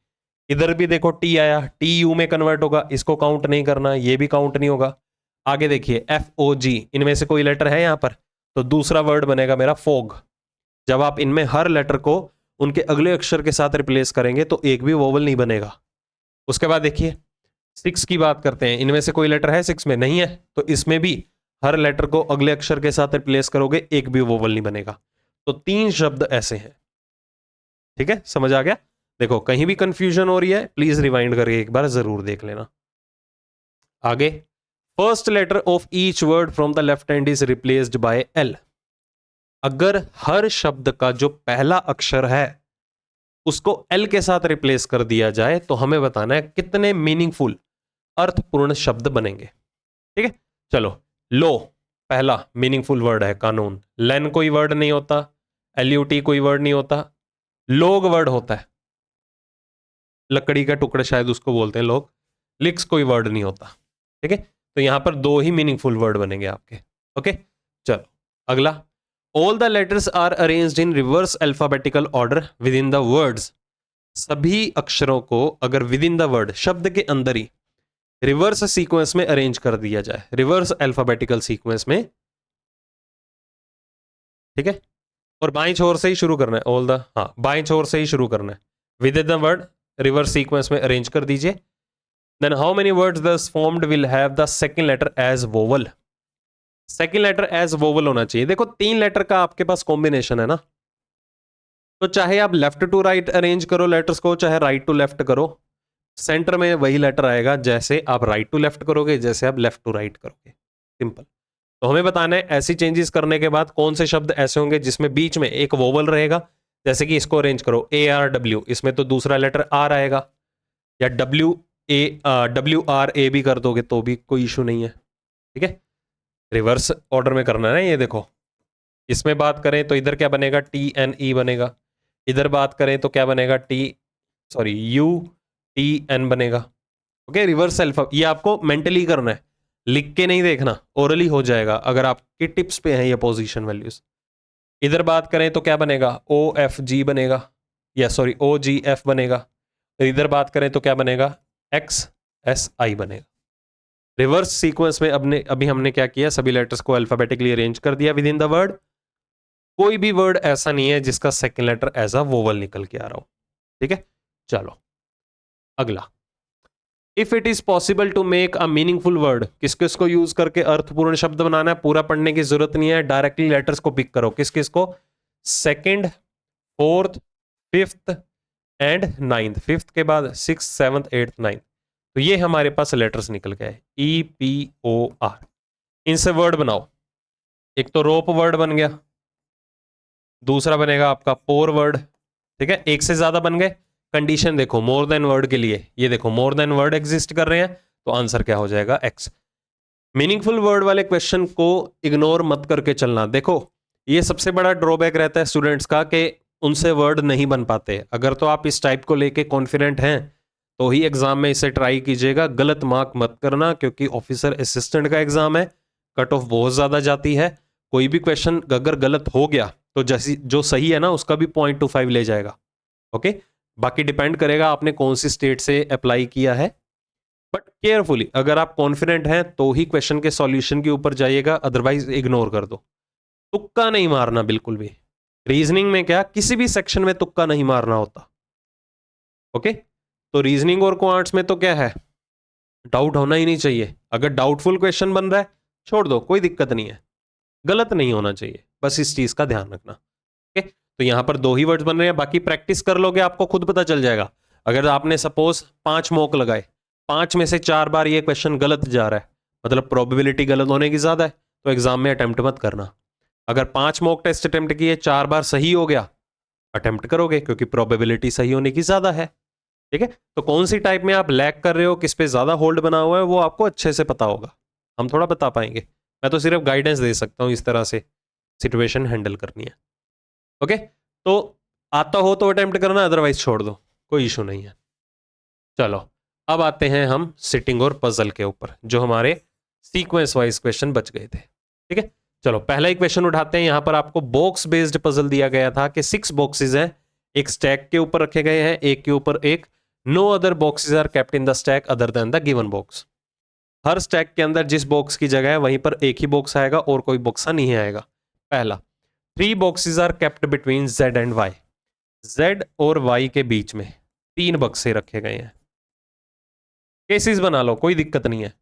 इधर भी देखो टी आया, टी यू में कन्वर्ट होगा, इसको काउंट नहीं करना, ये भी काउंट नहीं होगा। आगे देखिए एफ ओ जी, इनमें से कोई लेटर है यहां पर, तो दूसरा वर्ड बनेगा मेरा फोग। जब आप इनमें हर लेटर को उनके अगले अक्षर के साथ रिप्लेस करेंगे तो एक भी वोवल नहीं बनेगा। उसके बाद देखिए 6 की बात करते हैं, इनमें से कोई लेटर है 6 में? नहीं है, तो इसमें भी हर लेटर को अगले अक्षर के साथ रिप्लेस करोगे, एक भी वोवल नहीं बनेगा। तो 3 शब्द ऐसे हैं। ठीक है, समझ आ गया? देखो कहीं भी कंफ्यूजन हो रही है प्लीज रिवाइंड करके एक बार जरूर देख लेना। आगे, first letter of each word from the left hand is replaced by L. अगर हर शब्द का जो पहला अक्षर है उसको एल के साथ रिप्लेस कर दिया जाए तो हमें बताना है कितने मीनिंगफुल अर्थपूर्ण शब्द बनेंगे। ठीक है, चलो, लो पहला मीनिंगफुल वर्ड है, कानून। लेन कोई वर्ड नहीं होता, एल्यूटी कोई वर्ड नहीं होता, लोग वर्ड होता है, लकड़ी का टुकड़ा शायद उसको बोलते हैं लोग। लिक्स कोई वर्ड नहीं होता। ठीक है, तो यहां पर 2 ही मीनिंगफुल वर्ड बनेंगे आपके। ओके, चलो अगला, all the letters are arranged in reverse alphabetical order within the words. सभी अक्षरों को अगर विद इन द वर्ड, शब्द के अंदर ही रिवर्स सीक्वेंस में अरेंज कर दिया जाए, रिवर्स अल्फाबेटिकल सीक्वेंस में। ठीक है, और बाईं छोर से ही शुरू करना है, ऑल द, हाँ बाईं छोर से ही शुरू करना है। Within the word reverse sequence में अरेंज कर दीजिए। Then how many words thus formed will have the second letter as vowel. Second letter as vowel होना चाहिए। देखो 3 लेटर का आपके पास कॉम्बिनेशन है ना, तो चाहे आप लेफ्ट टू राइट अरेंज करो लेटर्स को, चाहे राइट टू लेफ्ट करो, सेंटर में वही लेटर आएगा जैसे आप राइट टू लेफ्ट करोगे, जैसे आप लेफ्ट टू राइट करोगे, सिंपल। तो हमें बताना है ऐसी चेंजेस करने के बाद कौन से शब्द ऐसे होंगे जिसमें बीच में एक वोवल रहेगा। जैसे कि इसको अरेंज करो, ए आर डब्ल्यू, इसमें तो दूसरा लेटर आर आएगा, या डब्ल्यू आर ए भी कर दोगे तो भी कोई इशू नहीं है। ठीक है, रिवर्स ऑर्डर में करना है ना। ये देखो, इसमें बात करें तो इधर क्या बनेगा? टी एन ई बनेगा। इधर बात करें तो क्या बनेगा? यू टी एन बनेगा। ओके, रिवर्स अल्फा, ये आपको मेंटली करना है, लिख के नहीं देखना, ओरली हो जाएगा अगर आपके टिप्स पे हैं ये पोजीशन वैल्यूज। इधर बात करें तो क्या बनेगा? ओ एफ जी बनेगा, या सॉरी ओ जी एफ बनेगा। इधर बात करें तो क्या बनेगा, एक्स एस आई बनेगा। रिवर्स सीक्वेंस में अभी हमने क्या किया, सभी लेटर्स को अल्फाबेटिकली अरेंज कर दिया विद इन द वर्ड। कोई भी वर्ड ऐसा नहीं है जिसका second letter as a vowel निकल के आ रहा हो, ठीक है। चलो अगला, if it is possible to make a meaningful word, किस किस को यूज करके अर्थपूर्ण शब्द बनाना है, पूरा पढ़ने की जरूरत नहीं है, डायरेक्टली लेटर्स को पिक करो। किस किस को, second, fourth, fifth and ninth. Fifth के बाद सिक्स, सेवंथ, एट्थ, नाइन्थ। तो ये हमारे पास लेटर्स निकल गए, ई पी ओ आर। इनसे वर्ड बनाओ। एक तो रोप वर्ड बन गया, दूसरा बनेगा आपका पोर वर्ड, ठीक है। एक से ज्यादा बन गए, कंडीशन देखो मोर देन वर्ड के लिए, ये देखो मोर देन वर्ड एग्जिस्ट कर रहे हैं, तो आंसर क्या हो जाएगा, एक्स। मीनिंगफुल वर्ड वाले क्वेश्चन को इग्नोर मत करके चलना। देखो ये सबसे बड़ा ड्रॉबैक रहता है स्टूडेंट्स का कि उनसे वर्ड नहीं बन पाते। अगर तो आप इस टाइप को लेके कॉन्फिडेंट हैं तो ही एग्जाम में इसे ट्राई कीजिएगा, गलत मार्क मत करना, क्योंकि ऑफिसर असिस्टेंट का एग्जाम है, कट ऑफ बहुत ज्यादा जाती है। कोई भी क्वेश्चन अगर गलत हो गया तो जैसी जो सही है ना उसका भी 0.25 ले जाएगा, ओके। बाकी डिपेंड करेगा आपने कौन सी स्टेट से अप्लाई किया है, बट केयरफुली अगर आप कॉन्फिडेंट हैं तो ही क्वेश्चन के सॉल्यूशन के ऊपर जाइएगा, अदरवाइज इग्नोर कर दो। तुक्का नहीं मारना बिल्कुल भी। रीजनिंग में क्या, किसी भी सेक्शन में तुक्का नहीं मारना होता, ओके। तो रीजनिंग और क्वांट्स में तो क्या है, डाउट होना ही नहीं चाहिए। अगर डाउटफुल क्वेश्चन बन रहा है छोड़ दो, कोई दिक्कत नहीं है, गलत नहीं होना चाहिए, बस इस चीज का ध्यान रखना, ओके। तो यहां पर 2 ही वर्ड्स बन रहे हैं, बाकी प्रैक्टिस कर लोगे आपको खुद पता चल जाएगा। अगर आपने सपोज 5 मॉक लगाए, 5 में से 4 बार ये क्वेश्चन गलत जा रहा है, मतलब प्रोबेबिलिटी गलत होने की ज्यादा है, तो एग्जाम में अटेम्प्ट मत करना। अगर 5 मॉक टेस्ट अटेम्प्ट किए, 4 बार सही हो गया, अटेम्प्ट करोगे, क्योंकि प्रोबेबिलिटी सही होने की ज्यादा है, ठीक है। तो कौन सी टाइप में आप लैग कर रहे हो, किस पे ज्यादा होल्ड बना हुआ है, वो आपको अच्छे से पता होगा, हम थोड़ा बता पाएंगे। मैं तो सिर्फ गाइडेंस दे सकता हूं इस तरह से सिचुएशन हैंडल करनी है, ओके। तो आता हो तो अटेम्प्ट करना, अदरवाइज छोड़ दो, कोई इशू नहीं है। चलो अब आते हैं हम सिटिंग और पजल के ऊपर, जो हमारे सीक्वेंस वाइज क्वेश्चन बच गए थे, ठीक है। चलो पहला ही क्वेश्चन उठाते हैं। यहां पर आपको बॉक्स बेस्ड पजल दिया गया था कि 6 बॉक्सेस हैं, एक स्टैक के ऊपर रखे गए हैं, एक के ऊपर एक। No other boxes are kept in the stack other than the given box. हर स्टैक के अंदर जिस बॉक्स की जगह है वहीं पर एक ही बॉक्स आएगा और कोई बॉक्सा नहीं आएगा। पहला, 3 boxes are kept between Z and Y। Z और Y के बीच में 3 बक्से रखे गए हैं। केसेस बना लो, कोई दिक्कत नहीं है।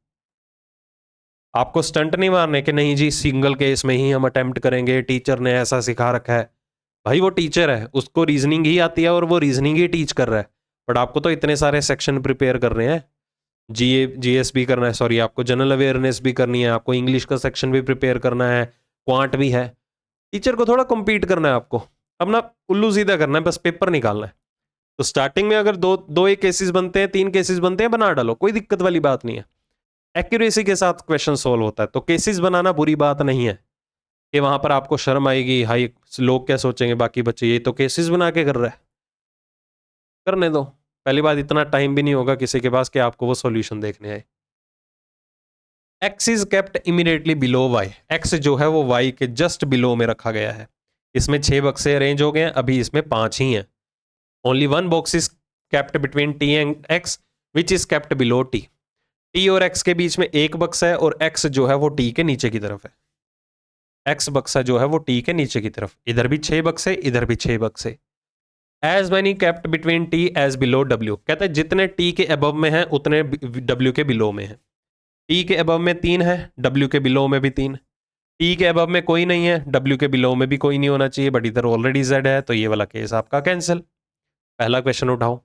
आपको स्टंट नहीं मारने कि नहीं जी सिंगल केस में ही हम अटेम्प्ट करेंगे, टीचर ने ऐसा सिखा रखा है। भाई वो टीचर है, उसको रीजनिंग ही आती है और वो रीजनिंग ही टीच कर रहा है, बट आपको तो इतने सारे सेक्शन प्रिपेयर कर रहे हैं। जीएस भी करना है, सॉरी आपको जनरल अवेयरनेस भी करनी है, आपको इंग्लिश का सेक्शन भी प्रिपेयर करना है, क्वांट भी है। टीचर को थोड़ा कम्पीट करना है, आपको अपना उल्लू सीधा करना है, बस पेपर निकालना है। तो स्टार्टिंग में अगर दो एक केसेस बनते हैं, 3 केसेस बनते हैं, बना डालो, कोई दिक्कत वाली बात नहीं है। एक्यूरेसी के साथ क्वेश्चन सोल्व होता है, तो केसेस बनाना बुरी बात नहीं है कि वहां पर आपको शर्म आएगी, हाई लोग क्या सोचेंगे बाकी बच्चे, ये तो केसेस बना के कर रहा है। करने दो, पहली बात इतना टाइम भी नहीं होगा किसी के पास कि आपको वो सॉल्यूशन देखने आए। X is kept immediately below Y. X जो है वो वाई के जस्ट बिलो में रखा गया है। इसमें 6 बक्से अरेंज हो गए हैं, अभी इसमें 5 ही हैं। Only 1 box is kept between T and x which is kept below T. T और एक्स के बीच में एक बक्सा है और एक्स जो है वो टी के नीचे की तरफ है। एक्स बक्सा जो है वो टी के नीचे की तरफ, इधर भी 6 बक्से, इधर भी 6 बक्से। As many kept between T as below W. कहते हैं जितने टी के अबव में है उतने डब्ल्यू के बिलो में है। टी के अबव में 3 है, डब्ल्यू के बिलो में भी 3। टी के अबव में कोई नहीं है, डब्ल्यू के बिलो में भी कोई नहीं होना चाहिए, बट इधर ऑलरेडी जेड है, तो ये वाला केस आपका कैंसिल। पहला क्वेश्चन उठाओ।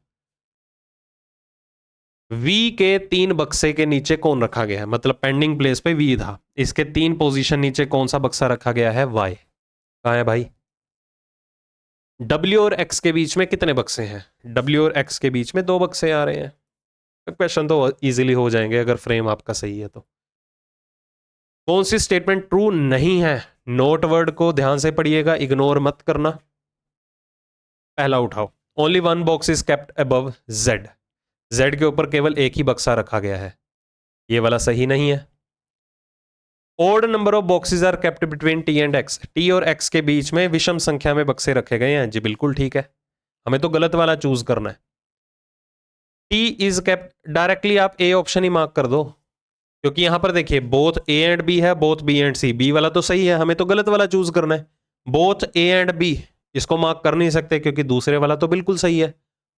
वी के 3 बक्से के नीचे कौन रखा गया है, मतलब पेंडिंग प्लेस पे वी था, इसके 3 पोजीशन नीचे कौन सा बक्सा रखा गया है, वाई। कहां है भाई? डब्ल्यू और एक्स के बीच में कितने बक्से हैं? डब्ल्यू और एक्स के बीच में 2 बक्से आ रहे हैं। क्वेश्चन तो इजीली हो जाएंगे अगर फ्रेम आपका सही है तो। कौन सी स्टेटमेंट ट्रू नहीं है? नोट वर्ड को ध्यान से पढ़िएगा, इग्नोर मत करना। पहला उठाओ, only 1 box is kept above Z. Z के ऊपर केवल एक ही बक्सा रखा गया है, ये वाला सही नहीं है। Odd number of boxes are kept between T and X. T और एक्स के बीच में विषम संख्या में बक्से रखे गए हैं, जी बिल्कुल ठीक है। हमें तो गलत वाला चूज करना है। टी इज केप्ट, डायरेक्टली आप ए ऑप्शन ही मार्क कर दो, क्योंकि यहां पर देखिए बोथ ए एंड बी है, both B and C, B वाला तो सही है, हमें तो गलत वाला चूज करना है। बोथ ए एंड बी इसको मार्क कर नहीं सकते क्योंकि दूसरे वाला तो बिल्कुल सही है,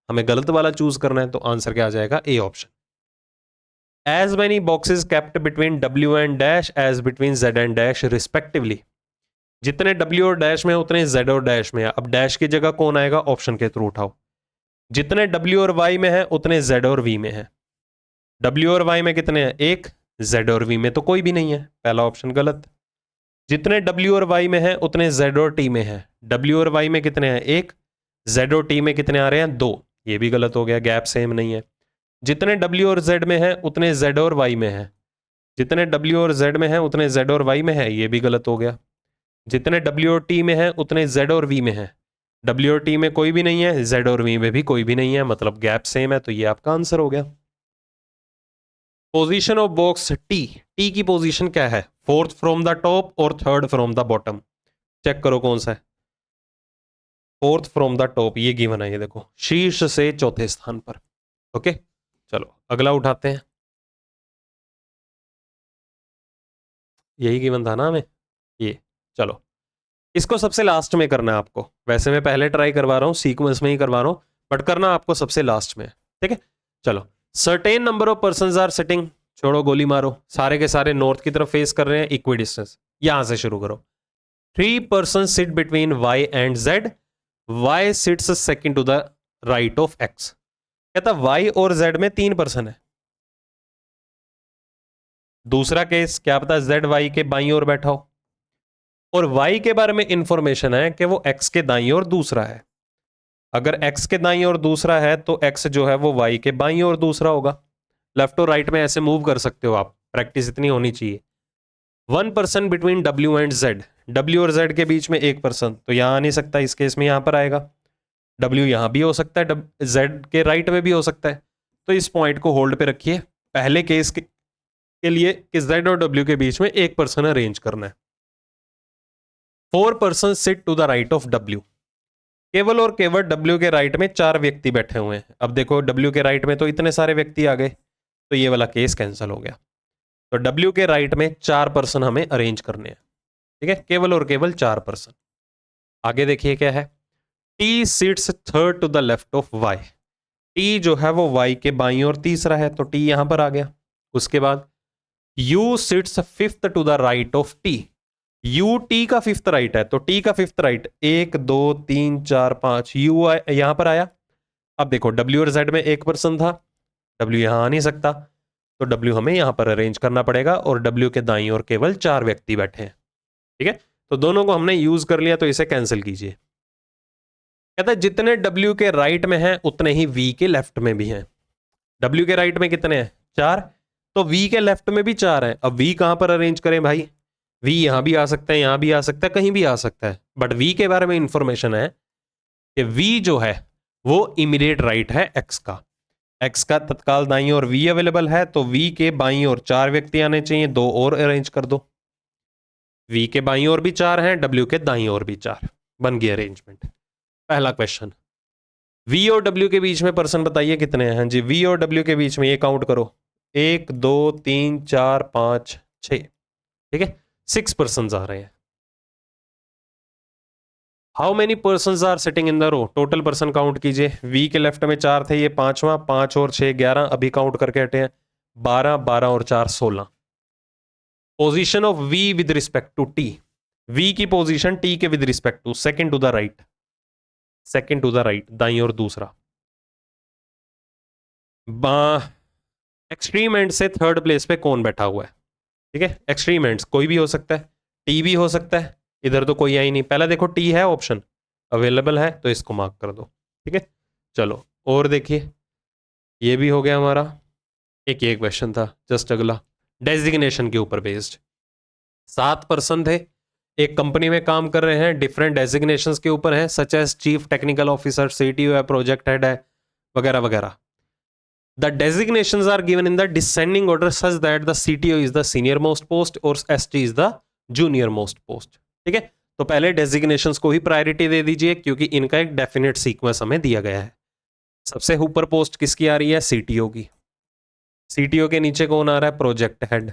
हमें गलत वाला चूज करना है, तो आंसर क्या आ जाएगा, A option. As many boxes kept between W and dash as between Z and dash respectively, जितने डब्ल्यू और डैश में उतने जेड और डैश में है। अब डैश की जगह कौन आएगा, ऑप्शन के थ्रू उठाओ। जितने डब्ल्यू और वाई में है उतने जेड और वी में है। डब्ल्यू और वाई में कितने हैं, एक, जेड और वी में तो कोई भी नहीं है, पहला ऑप्शन गलत। जितने डब्ल्यू और वाई में है उतने जेड और टी में है। डब्ल्यू और वाई में कितने हैं, एक, जेड और टी में कितने आ रहे हैं, दो, ये भी गलत हो गया, गैप सेम नहीं है। जितने डब्ल्यू और जेड में है उतने जेड और वाई में है। जितने डब्ल्यू और जेड में है उतने जेड और वाई में है, ये भी गलत हो गया। जितने डब्ल्यू और टी में है उतने जेड और वी में है। डब्ल्यू और टी में कोई भी नहीं है, जेड और वी में भी कोई भी नहीं है, मतलब गैप सेम है, तो ये आपका आंसर हो गया। Position of box T, T की पोजीशन क्या है, फोर्थ फ्रॉम द टॉप और third from the bottom, check करो कौन सा है। फोर्थ फ्रॉम द टॉप ये गिवन है, ये देखो शीर्ष से चौथे स्थान पर। ओके चलो अगला उठाते हैं, यही गिवन था ना हमें ये। चलो इसको सबसे लास्ट में करना है आपको, वैसे मैं पहले ट्राई करवा रहा हूँ, सीक्वेंस में ही करवा रहा हूँ, बट करना आपको सबसे लास्ट में, ठीक है। चलो certain number of person are sitting, छोड़ो गोली मारो, सारे के सारे नॉर्थ की तरफ फेस कर रहे हैं, इक्वी डिस्टेंस, यहां से शुरू करो। 3 person sit between Y and Z, Y sits second to the right of X. कहता वाई और जेड में 3 पर्सन है। दूसरा केस क्या पता जेड वाई के बाईं ओर बैठा हो, और वाई के बारे में इंफॉर्मेशन है कि वो एक्स के दाईं ओर दूसरा है। अगर एक्स के दाईं ओर दूसरा है तो एक्स जो है वो वाई के बाईं ओर दूसरा होगा। लेफ्ट और राइट में ऐसे मूव कर सकते हो आप, प्रैक्टिस इतनी होनी चाहिए। 1 person between W and Z, W और जेड के बीच में 1 पर्सन, तो यहां आ नहीं सकता, इस केस में यहां पर आएगा। डब्ल्यू यहां भी हो सकता है, जेड के राइट में भी हो सकता है, तो इस पॉइंट को होल्ड पे रखिए पहले केस के लिए कि जेड और डब्ल्यू के बीच में 1 पर्सन अरेंज करना है। 4 person sit to the right of W, केवल और केवल डब्ल्यू के राइट में 4 व्यक्ति बैठे हुए हैं। अब देखो डब्ल्यू के राइट में तो इतने सारे व्यक्ति आ गए, तो ये वाला केस कैंसिल हो गया। तो डब्ल्यू के राइट में 4 पर्सन हमें अरेंज करने हैं, ठीक है, केवल और केवल 4 पर्सन। आगे देखिए क्या है, T seats third to the left of Y, T जो है वो वाई के बाईं ओर तीसरा है, तो टी यहां पर आ गया। उसके बाद U sits fifth to the right of T, U T का फिफ्थ राइट है, तो टी का फिफ्थ राइट 1 2 3 4 5, यू यहां पर आया। अब देखो डब्ल्यू और जेड में 1 पर्सन था, डब्ल्यू यहां आ नहीं सकता, तो डब्ल्यू हमें यहां पर अरेंज करना पड़ेगा, और डब्ल्यू के दाईं ओर केवल 4 व्यक्ति बैठे हैं, ठीक है। तो दोनों को हमने यूज कर लिया, तो इसे कैंसिल कीजिए। कहता है जितने डब्ल्यू के राइट में हैं उतने ही वी के लेफ्ट में भी हैं। डब्ल्यू के राइट में कितने हैं, 4, तो वी के लेफ्ट में भी 4 हैं। अब वी कहां पर अरेंज करें भाई, वी यहां भी आ सकता है, यहां भी आ सकता है, कहीं भी आ सकता है, बट वी के बारे में इंफॉर्मेशन है कि वी जो है वो इमीडिएट राइट है एक्स का, एक्स का तत्काल दाईं ओर वी अवेलेबल है, तो वी के बाईं ओर 4 व्यक्ति आने चाहिए, 2 और अरेंज कर दो। वी के बाईं ओर भी 4 हैं, डब्ल्यू के दाईं ओर भी 4, बन गई अरेंजमेंट। पहला क्वेश्चन, वी और डब्ल्यू के बीच में पर्सन बताइए कितने हैं। जी वी और डब्ल्यू के बीच में ये काउंट करो, 1 2 3 4 5 6, ठीक है, 6 पर्सन आ रहे हैं। How many person are sitting in the row, total person count कीजिए। वी के लेफ्ट में 4 थे, ये 5वां, 5 और 6 11, अभी काउंट करके हटे हैं, 12 12 और 4 16। Position of V with respect to T, V की पोजीशन टी के with respect to, second to the right, second to the right, दाईं और दूसरा। एक्सट्रीम एंड से थर्ड प्लेस पे कौन बैठा हुआ है, ठीक है, एक्सट्रीम एंड्स कोई भी हो सकता है, टी भी हो सकता है, इधर तो कोई आई नहीं। पहला देखो टी है ऑप्शन अवेलेबल है, तो इसको मार्क कर दो, ठीक है। चलो और देखिए, ये भी हो गया हमारा। एक ये क्वेश्चन था जस्ट अगला, डेजिग्नेशन के ऊपर बेस्ड। 7 पर्सन थे, एक कंपनी में काम कर रहे हैं, डिफरेंट डेजिग्नेशंस के ऊपर हैं, such as chief technical officer, CTO है, प्रोजेक्ट हेड है, वगैरह वगैरह। The designations are given in the descending order such that the CTO is the senior most post और ST is the junior most post, ठीक है। तो पहले designations को ही प्रायोरिटी दे दीजिए, क्योंकि इनका एक डेफिनेट सीक्वेंस हमें दिया गया है। सबसे ऊपर पोस्ट किसकी आ रही है? सीटीओ की। सीटीओ के नीचे कौन आ रहा है? Project head.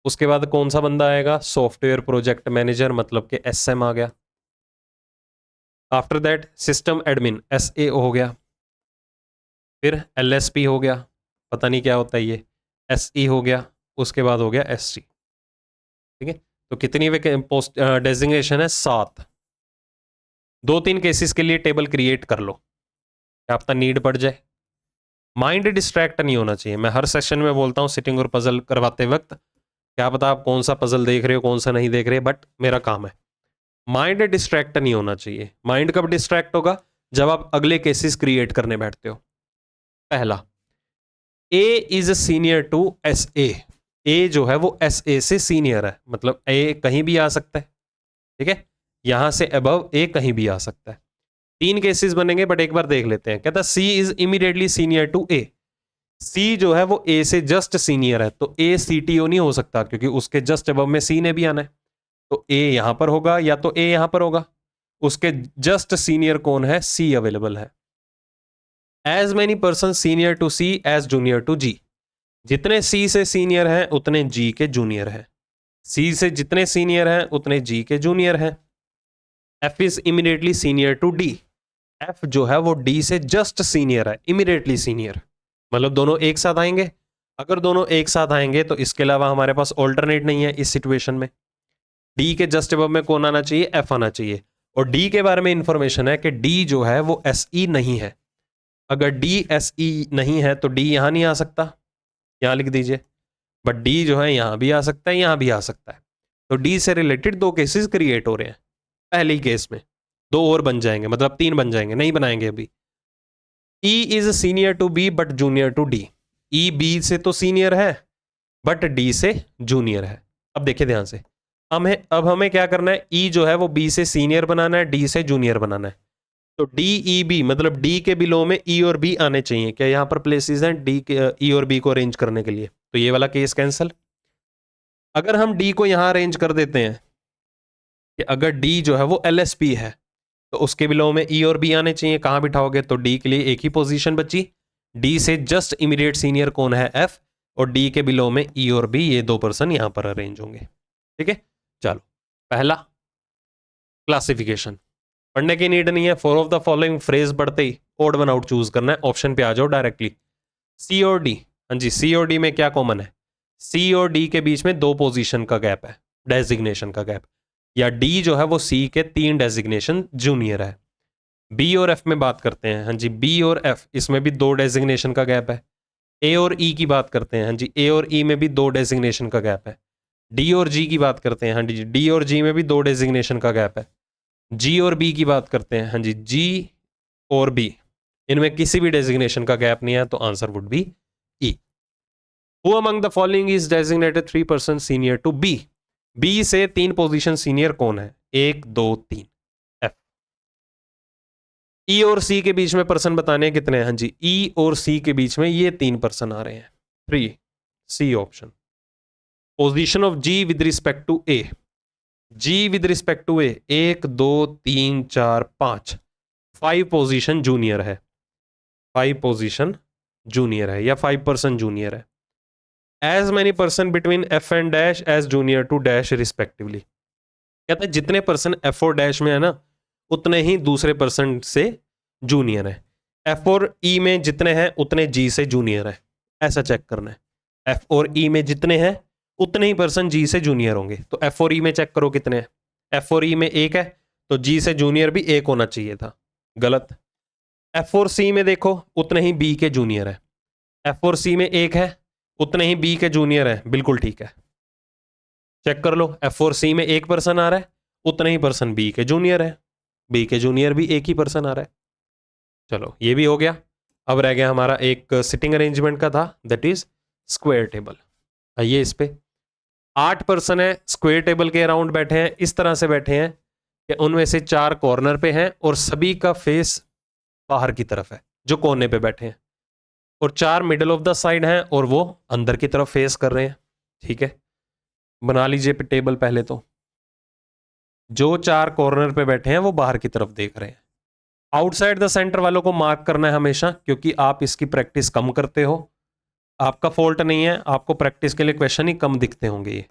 उसके बाद कौन सा बंदा आएगा? सॉफ्टवेयर प्रोजेक्ट मैनेजर, मतलब कि एसएम आ गया। आफ्टर दैट सिस्टम एडमिन, एसएओ हो गया। फिर एलएसपी हो गया, पता नहीं क्या होता है ये, एसई हो गया। उसके बाद हो गया एससी। ठीक है, तो कितनी पोस्ट डेजिग्नेशन है? 7। 2-3 केसेस के लिए टेबल क्रिएट कर लो, क्या पता नीड पड़ जाए। माइंड डिस्ट्रैक्ट नहीं होना चाहिए। मैं हर सेशन में बोलता हूँ सिटिंग और पजल करवाते वक्त, क्या पता आप कौन सा पजल देख रहे हो कौन सा नहीं देख रहे, बट मेरा काम है। माइंड डिस्ट्रैक्ट नहीं होना चाहिए। माइंड कब डिस्ट्रैक्ट होगा? जब आप अगले केसेस क्रिएट करने बैठते हो। पहला, A is senior to S A जो है वो एस ए से सीनियर है, मतलब ए कहीं भी आ सकता है। ठीक है, यहां से अबव ए कहीं भी आ सकता है। 3 केसेस बनेंगे, बट एक बार देख लेते हैं। कहता सी इज इमीडिएटली सीनियर टू ए। सी जो है वो ए से जस्ट सीनियर है, तो ए सीटीओ नहीं हो सकता, क्योंकि उसके जस्ट अबव में सी ने भी आना है। तो ए यहां पर होगा या तो ए यहां पर होगा। उसके जस्ट सीनियर कौन है? सी अवेलेबल है। As many person senior to C as junior to G. जितने सी से सीनियर हैं उतने जी के जूनियर हैं। सी से जितने सीनियर हैं उतने जी के जूनियर हैं। F is immediately senior to D. F जो है वो डी से जस्ट सीनियर है, इमीडिएटली सीनियर, मतलब दोनों एक साथ आएंगे। अगर दोनों एक साथ आएंगे तो इसके अलावा हमारे पास ऑल्टरनेट नहीं है इस सिचुएशन में। डी के जस्ट अबव में कौन आना चाहिए? एफ आना चाहिए। और डी के बारे में इंफॉर्मेशन है कि डी जो है वो एस ई नहीं है। अगर डी एस ई नहीं है तो डी यहां नहीं आ सकता, यहां लिख दीजिए। बट डी जो है यहां भी आ सकता है, यहां भी आ सकता है। तो डी से रिलेटेड 2 केसेस क्रिएट हो रहे हैं। पहले केस में 2 और बन जाएंगे, मतलब 3 बन जाएंगे, नहीं बनाएंगे अभी। E is senior to B but junior to D. E B से तो सीनियर है बट डी से जूनियर है। अब देखिए ध्यान से, अब हमें क्या करना है? ई जो है वो बी से सीनियर बनाना है, डी से जूनियर बनाना है। तो डी ई बी, मतलब डी के बिलो में ई और बी आने चाहिए। क्या यहाँ पर प्लेसेस हैं डी के ई और बी को अरेंज करने के लिए? तो ये वाला केस कैंसिल। अगर हम डी को यहां अरेंज कर देते हैं कि अगर डी जो है वो एलएसपी है तो उसके बिलो में ई और बी आने चाहिए। कहां बिठाओगे? तो डी के लिए एक ही पोजीशन बची। डी से जस्ट इमीडिएट सीनियर कौन है? एफ। और डी के बिलो में ई और बी, ये 2 पर्सन यहां पर अरेंज होंगे। ठीक है, चलो पहला क्लासिफिकेशन पढ़ने की नीड नहीं है। 4 ऑफ द फॉलोइंग फ्रेज पढ़ते ही ओड वन आउट चूज करना है। ऑप्शन पे आ जाओ डायरेक्टली। सी और डी, हाँ जी, सी और डी में क्या कॉमन है? सी और डी के बीच में 2 पोजीशन का गैप है, डेजिग्नेशन का गैप। या डी जो है वो सी के 3 डेजिग्नेशन जूनियर है। बी और एफ में बात करते हैं, हाँ जी, बी और एफ इसमें भी 2 डेजिग्नेशन का गैप है। ए और ई की बात करते हैं, हाँ जी, ए और ई में भी 2 डेजिग्नेशन का गैप है। डी और जी की बात करते हैं, हाँ जी, डी और जी में भी 2 डेजिग्नेशन का गैप है। जी और बी की बात करते हैं, हाँ जी, जी और बी इनमें किसी भी डेजिग्नेशन का गैप नहीं है, तो answer would be E. Who among the following is designated 3 person senior to be. B से 3 पोजीशन सीनियर कौन है? 1 2 3। एफ। ई और सी के बीच में पर्सन बताने हैं कितने हैं? हाँ जी, ई और सी के बीच में ये 3 पर्सन आ रहे हैं, 3। C option. Position of G with respect to A. G with respect to A 1 2 3 4 5। 5 position junior है, 5 पोजीशन जूनियर है या 5 पर्सन जूनियर है। As many person between F and dash as junior to dash respectively. कहते हैं जितने person F और dash में है ना उतने ही दूसरे पर्सन से जूनियर है। एफ और ई में जितने हैं उतने जी से जूनियर है, ऐसा चेक करना है। एफ और ई में जितने हैं उतने ही पर्सन जी से जूनियर होंगे। तो एफ और ई में चेक करो कितने हैं। एफ और ई में 1 है, तो जी से जूनियर भी 1 होना चाहिए था, गलत। एफ और सी में देखो उतने ही बी के जूनियर है। एफ और सी में 1 है, उतने ही बी के जूनियर है, बिल्कुल ठीक है। चेक कर लो, एफ और सी में 1 पर्सन आ रहा है, उतने ही पर्सन बी के जूनियर है, बी के जूनियर भी 1 ही पर्सन आ रहा है। चलो ये भी हो गया। अब रह गया हमारा एक सिटिंग अरेंजमेंट का था, दैट इज स्क्वायर टेबल। आइए इस पे 8 पर्सन है, स्क्वायर टेबल के अराउंड बैठे हैं, इस तरह से बैठे हैं कि उनमें से 4 कॉर्नर पे हैं और सभी का फेस बाहर की तरफ है जो कोने पे बैठे हैं, और 4 मिडल ऑफ द साइड हैं और वो अंदर की तरफ फेस कर रहे हैं। ठीक है, बना लीजिए टेबल। पहले तो जो 4 कॉर्नर पे बैठे हैं वो बाहर की तरफ देख रहे हैं, आउटसाइड द सेंटर वालों को मार्क करना है हमेशा, क्योंकि आप इसकी प्रैक्टिस कम करते हो। आपका फॉल्ट नहीं है, आपको प्रैक्टिस के लिए क्वेश्चन ही कम दिखते होंगे ये,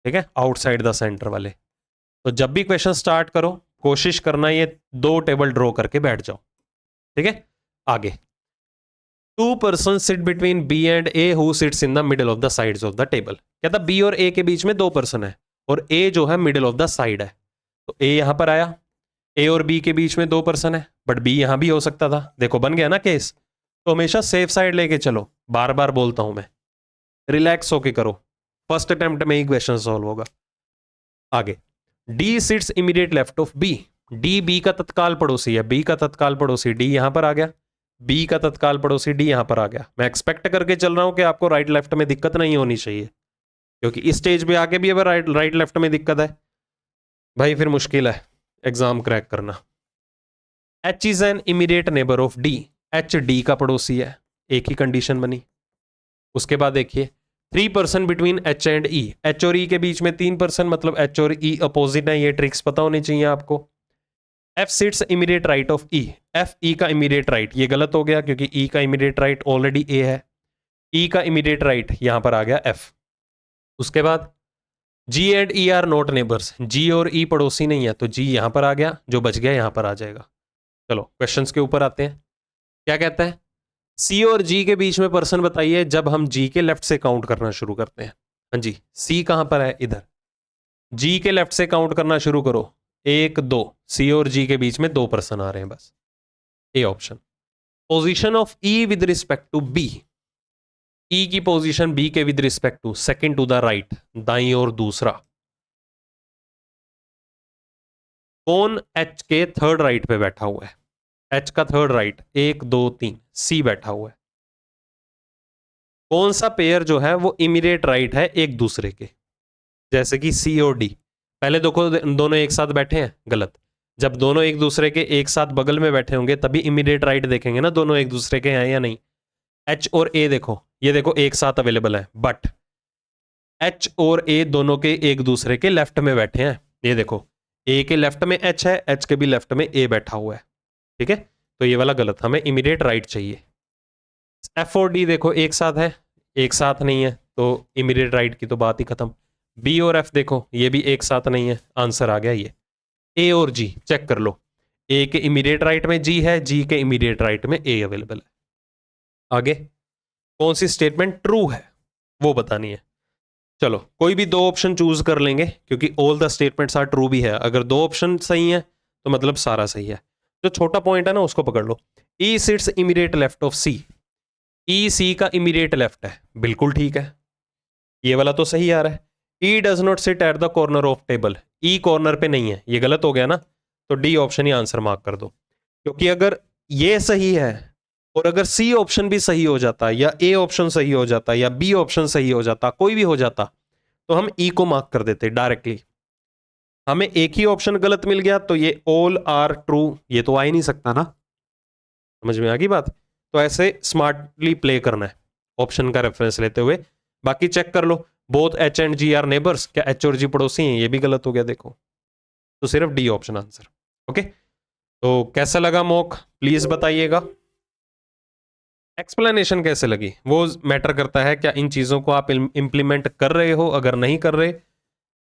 ठीक है, आउटसाइड द सेंटर वाले। तो जब भी क्वेश्चन स्टार्ट करो कोशिश करना ये 2 टेबल ड्रॉ करके बैठ जाओ, ठीक है। आगे, 2 person sit between B and A who sits in the middle of the sides of the table. कहता बी और ए के बीच में 2 पर्सन है और ए जो है मिडल ऑफ द साइड है, तो ए यहां पर आया, ए और बी के बीच में 2 पर्सन है, बट बी यहां भी हो सकता था, देखो बन गया ना केस। तो हमेशा सेफ साइड लेके चलो, बार बार बोलता हूं मैं, रिलैक्स होके करो, फर्स्ट अटेम्प्ट में ही क्वेश्चन सॉल्व होगा। आगे, D sits immediate left of B. D B का तत्काल पड़ोसी है, बी का तत्काल पड़ोसी डी यहां पर आ गया, बी का तत्काल पड़ोसी डी यहां पर आ गया। मैं एक्सपेक्ट करके चल रहा हूं कि आपको राइट लेफ्ट में दिक्कत नहीं होनी चाहिए, क्योंकि इस स्टेज पे आके भी अगर राइट लेफ्ट में दिक्कत है भाई फिर मुश्किल है एग्जाम क्रैक करना। H is an immediate neighbour of D. H D का पड़ोसी है, एक ही कंडीशन बनी। उसके बाद देखिए, 3 person between H and E. H और ई के बीच में 3 पर्सन, मतलब एच और ई अपोजिट है, ये ट्रिक्स पता होनी चाहिए आपको। F sits immediate right of E. F E का इमीडिएट राइट, ये गलत हो गया क्योंकि ई का इमीडिएट राइट ऑलरेडी ए है, ई का इमीडिएट राइट यहां पर आ गया एफ। उसके बाद G and E are not neighbours. G और ई पड़ोसी नहीं है, तो जी यहां पर आ गया, जो बच गया यहां पर आ जाएगा। चलो क्वेश्चंस के ऊपर आते हैं। क्या कहता है, सी और जी के बीच में पर्सन बताइए जब हम जी के लेफ्ट से काउंट करना शुरू करते हैं। हाँ जी, सी कहां पर है, इधर। जी के लेफ्ट से काउंट करना शुरू करो, 1 2, सी और जी के बीच में 2 पर्सन आ रहे हैं बस, A option. Position of E with respect to B. E की पोजीशन बी के with respect to, second to the right, दाईं और दूसरा। कौन एच के थर्ड राइट पे बैठा हुआ है, एच का थर्ड राइट, 1 2 3, सी बैठा हुआ है। कौन सा पेयर जो है वो इमीडिएट राइट है एक दूसरे के, जैसे कि सी और डी। पहले देखो दोनों एक साथ बैठे हैं, गलत। जब दोनों एक दूसरे के एक साथ बगल में बैठे होंगे तभी इमीडिएट राइट देखेंगे ना, दोनों एक दूसरे के हैं या नहीं। एच और ए देखो, ये देखो एक साथ अवेलेबल है, बट एच और ए दोनों के एक दूसरे के लेफ्ट में बैठे हैं। ये देखो, ए के लेफ्ट में एच है, एच के भी लेफ्ट में ए बैठा हुआ है, ठीक है। तो ये वाला गलत, हमें इमीडिएट राइट चाहिए। एफ और डी देखो एक साथ है, एक साथ नहीं है, तो इमीडिएट राइट की तो बात ही खत्म। बी और एफ देखो ये भी एक साथ नहीं है, आंसर आ गया ये। ए और जी चेक कर लो, ए के इमीडिएट राइट में जी है, जी के इमीडिएट राइट में ए अवेलेबल है। आगे, कौन सी स्टेटमेंट ट्रू है वो बतानी है। चलो कोई भी 2 ऑप्शन चूज कर लेंगे, क्योंकि all the statements are true भी है। अगर 2 ऑप्शन सही है तो मतलब सारा सही है। जो छोटा पॉइंट है ना उसको पकड़ लो। ई सिट्स इमीडिएट लेफ्ट ऑफ सी। ई सी का इमीडिएट लेफ्ट है, बिल्कुल ठीक है, ये वाला तो सही आ रहा है। E does not sit at the corner of table. E corner पे नहीं है, ये गलत हो गया ना, तो डी ऑप्शन ही आंसर मार्क कर दो। क्योंकि अगर ये सही है और अगर सी ऑप्शन भी सही हो जाता, या ए ऑप्शन सही हो जाता, या बी ऑप्शन सही हो जाता, कोई भी हो जाता, तो हम ई को मार्क कर देते डायरेक्टली। हमें एक ही ऑप्शन गलत मिल गया, तो ये ऑल आर ट्रू, ये तो आ ही नहीं सकता ना। समझ में आ गई बात। तो ऐसे स्मार्टली प्ले करना है ऑप्शन का रेफरेंस लेते हुए। बाकी चेक कर लो, both H and G are neighbours, क्या एच और जी पड़ोसी हैं, ये भी गलत हो गया देखो। तो सिर्फ डी ऑप्शन आंसर। ओके, तो कैसा लगा मॉक प्लीज बताइएगा। एक्सप्लेनेशन कैसे लगी वो मैटर करता है, क्या इन चीज़ों को आप इंप्लीमेंट कर रहे हो, अगर नहीं कर रहे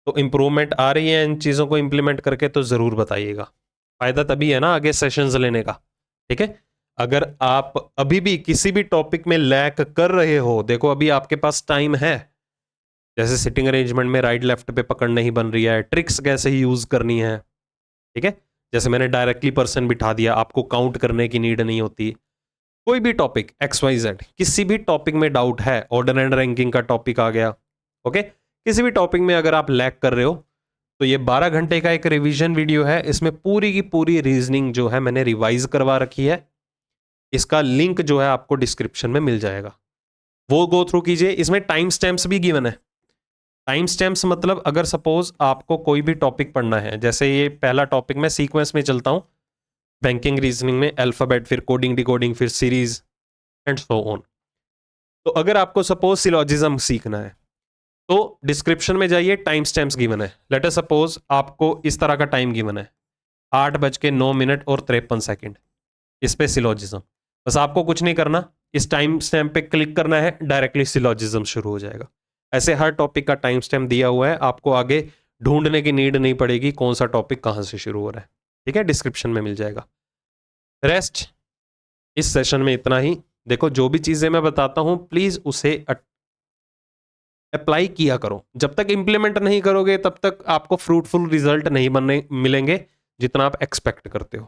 तो इंप्रूवमेंट आ रही है इन चीज़ों को इंप्लीमेंट करके, तो ज़रूर बताइएगा। फ़ायदा तभी है ना आगे सेशंस लेने का, ठीक है। अगर आप अभी भी किसी भी टॉपिक में लैक कर रहे हो, देखो अभी आपके पास टाइम है, जैसे सिटिंग अरेंजमेंट में राइट लेफ्ट पे पकड़ नहीं बन रही है, ट्रिक्स कैसे ही यूज़ करनी है, ठीक है। जैसे मैंने डायरेक्टली पर्सन बिठा दिया, आपको काउंट करने की नीड नहीं होती। कोई भी टॉपिक XYZ, किसी भी टॉपिक में डाउट है, ऑर्डर एंड रैंकिंग का टॉपिक आ गया, ओके, किसी भी टॉपिक में अगर आप लैक कर रहे हो तो ये 12 घंटे का एक रिवीजन वीडियो है, इसमें पूरी की पूरी रीजनिंग जो है मैंने रिवाइज करवा रखी है। इसका लिंक जो है आपको डिस्क्रिप्शन में मिल जाएगा, वो गो थ्रू कीजिए। इसमें टाइम स्टैम्प्स भी गिवन है। टाइम स्टैम्प्स मतलब अगर सपोज आपको कोई भी टॉपिक पढ़ना है, जैसे ये पहला टॉपिक मैं सीक्वेंस में चलता हूं, बैंकिंग रीजनिंग में अल्फाबेट, फिर कोडिंग डिकोडिंग, फिर सीरीज एंड सो ऑन। तो अगर आपको सपोज सिलॉजिज्म सीखना है तो डिस्क्रिप्शन में जाइए, टाइम स्टैम्प्स गिवन है। लेट अस सपोज आपको इस तरह का टाइम गिवन है, 8:09 इस पे सिलोजिज्म। बस आपको कुछ नहीं करना, इस टाइम स्टैम्प पे क्लिक करना है, डायरेक्टली सिलोजिज्म शुरू हो जाएगा। ऐसे हर टॉपिक का टाइम स्टैम्प दिया हुआ है, आपको आगे ढूंढने की नीड नहीं पड़ेगी कौन सा टॉपिक कहाँ से शुरू हो रहा है। ठीक है, डिस्क्रिप्शन में मिल जाएगा। रेस्ट इस सेशन में इतना ही। देखो, जो भी चीजें मैं बताता हूं प्लीज उसे अप्लाई किया करो। जब तक इंप्लीमेंट नहीं करोगे तब तक आपको फ्रूटफुल रिजल्ट नहीं मिलेंगे जितना आप एक्सपेक्ट करते हो।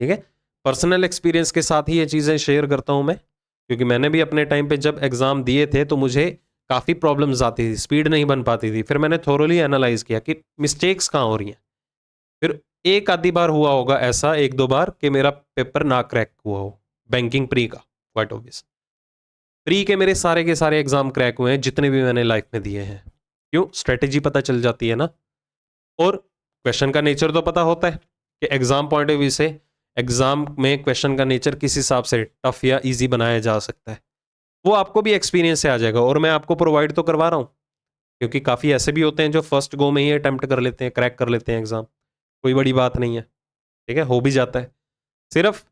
ठीक है, पर्सनल एक्सपीरियंस के साथ ही ये चीजें शेयर करता हूं मैं, क्योंकि मैंने भी अपने टाइम पे जब एग्जाम दिए थे तो मुझे काफी प्रॉब्लम्स आती थी, स्पीड नहीं बन पाती थी। फिर मैंने थोरोली एनालाइज किया कि मिस्टेक्स कहाँ हो रही हैं। फिर एक आधी बार हुआ होगा ऐसा, एक दो बार, कि मेरा पेपर ना क्रैक हुआ हो। बैंकिंग प्री का क्वाइट ऑब्वियस, प्री के मेरे सारे के सारे एग्जाम क्रैक हुए हैं जितने भी मैंने लाइफ में दिए हैं। क्यों? स्ट्रेटेजी पता चल जाती है ना, और क्वेश्चन का नेचर तो पता होता है कि एग्जाम पॉइंट ऑफ व्यू से एग्जाम में क्वेश्चन का नेचर किस हिसाब से टफ या इजी बनाया जा सकता है, वो आपको भी एक्सपीरियंस से आ जाएगा। और मैं आपको प्रोवाइड तो करवा रहा हूँ, क्योंकि काफ़ी ऐसे भी होते हैं जो फर्स्ट गो में ही अटेम्प्ट कर लेते हैं, क्रैक कर लेते हैं एग्जाम। कोई बड़ी बात नहीं है, ठीक है, हो भी जाता है। सिर्फ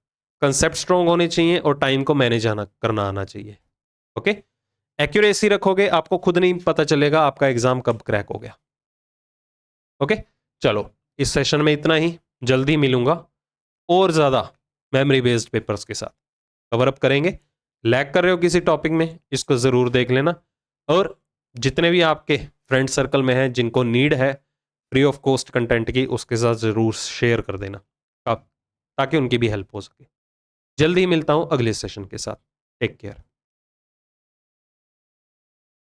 कंसेप्ट स्ट्रॉन्ग होने चाहिए और टाइम को मैनेज करना आना चाहिए। ओके, एक्यूरेसी रखोगे, आपको खुद नहीं पता चलेगा आपका एग्जाम कब क्रैक हो गया। ओके, चलो इस सेशन में इतना ही। जल्दी मिलूंगा और ज़्यादा मेमोरी बेस्ड पेपर्स के साथ, कवर अप करेंगे। लैग कर रहे हो किसी टॉपिक में, इसको ज़रूर देख लेना, और जितने भी आपके फ्रेंड सर्कल में हैं जिनको नीड है फ्री ऑफ कॉस्ट कंटेंट की, उसके साथ ज़रूर शेयर कर देना ताकि उनकी भी हेल्प हो सके। जल्दी ही मिलता हूँ अगले सेशन के साथ। Take care.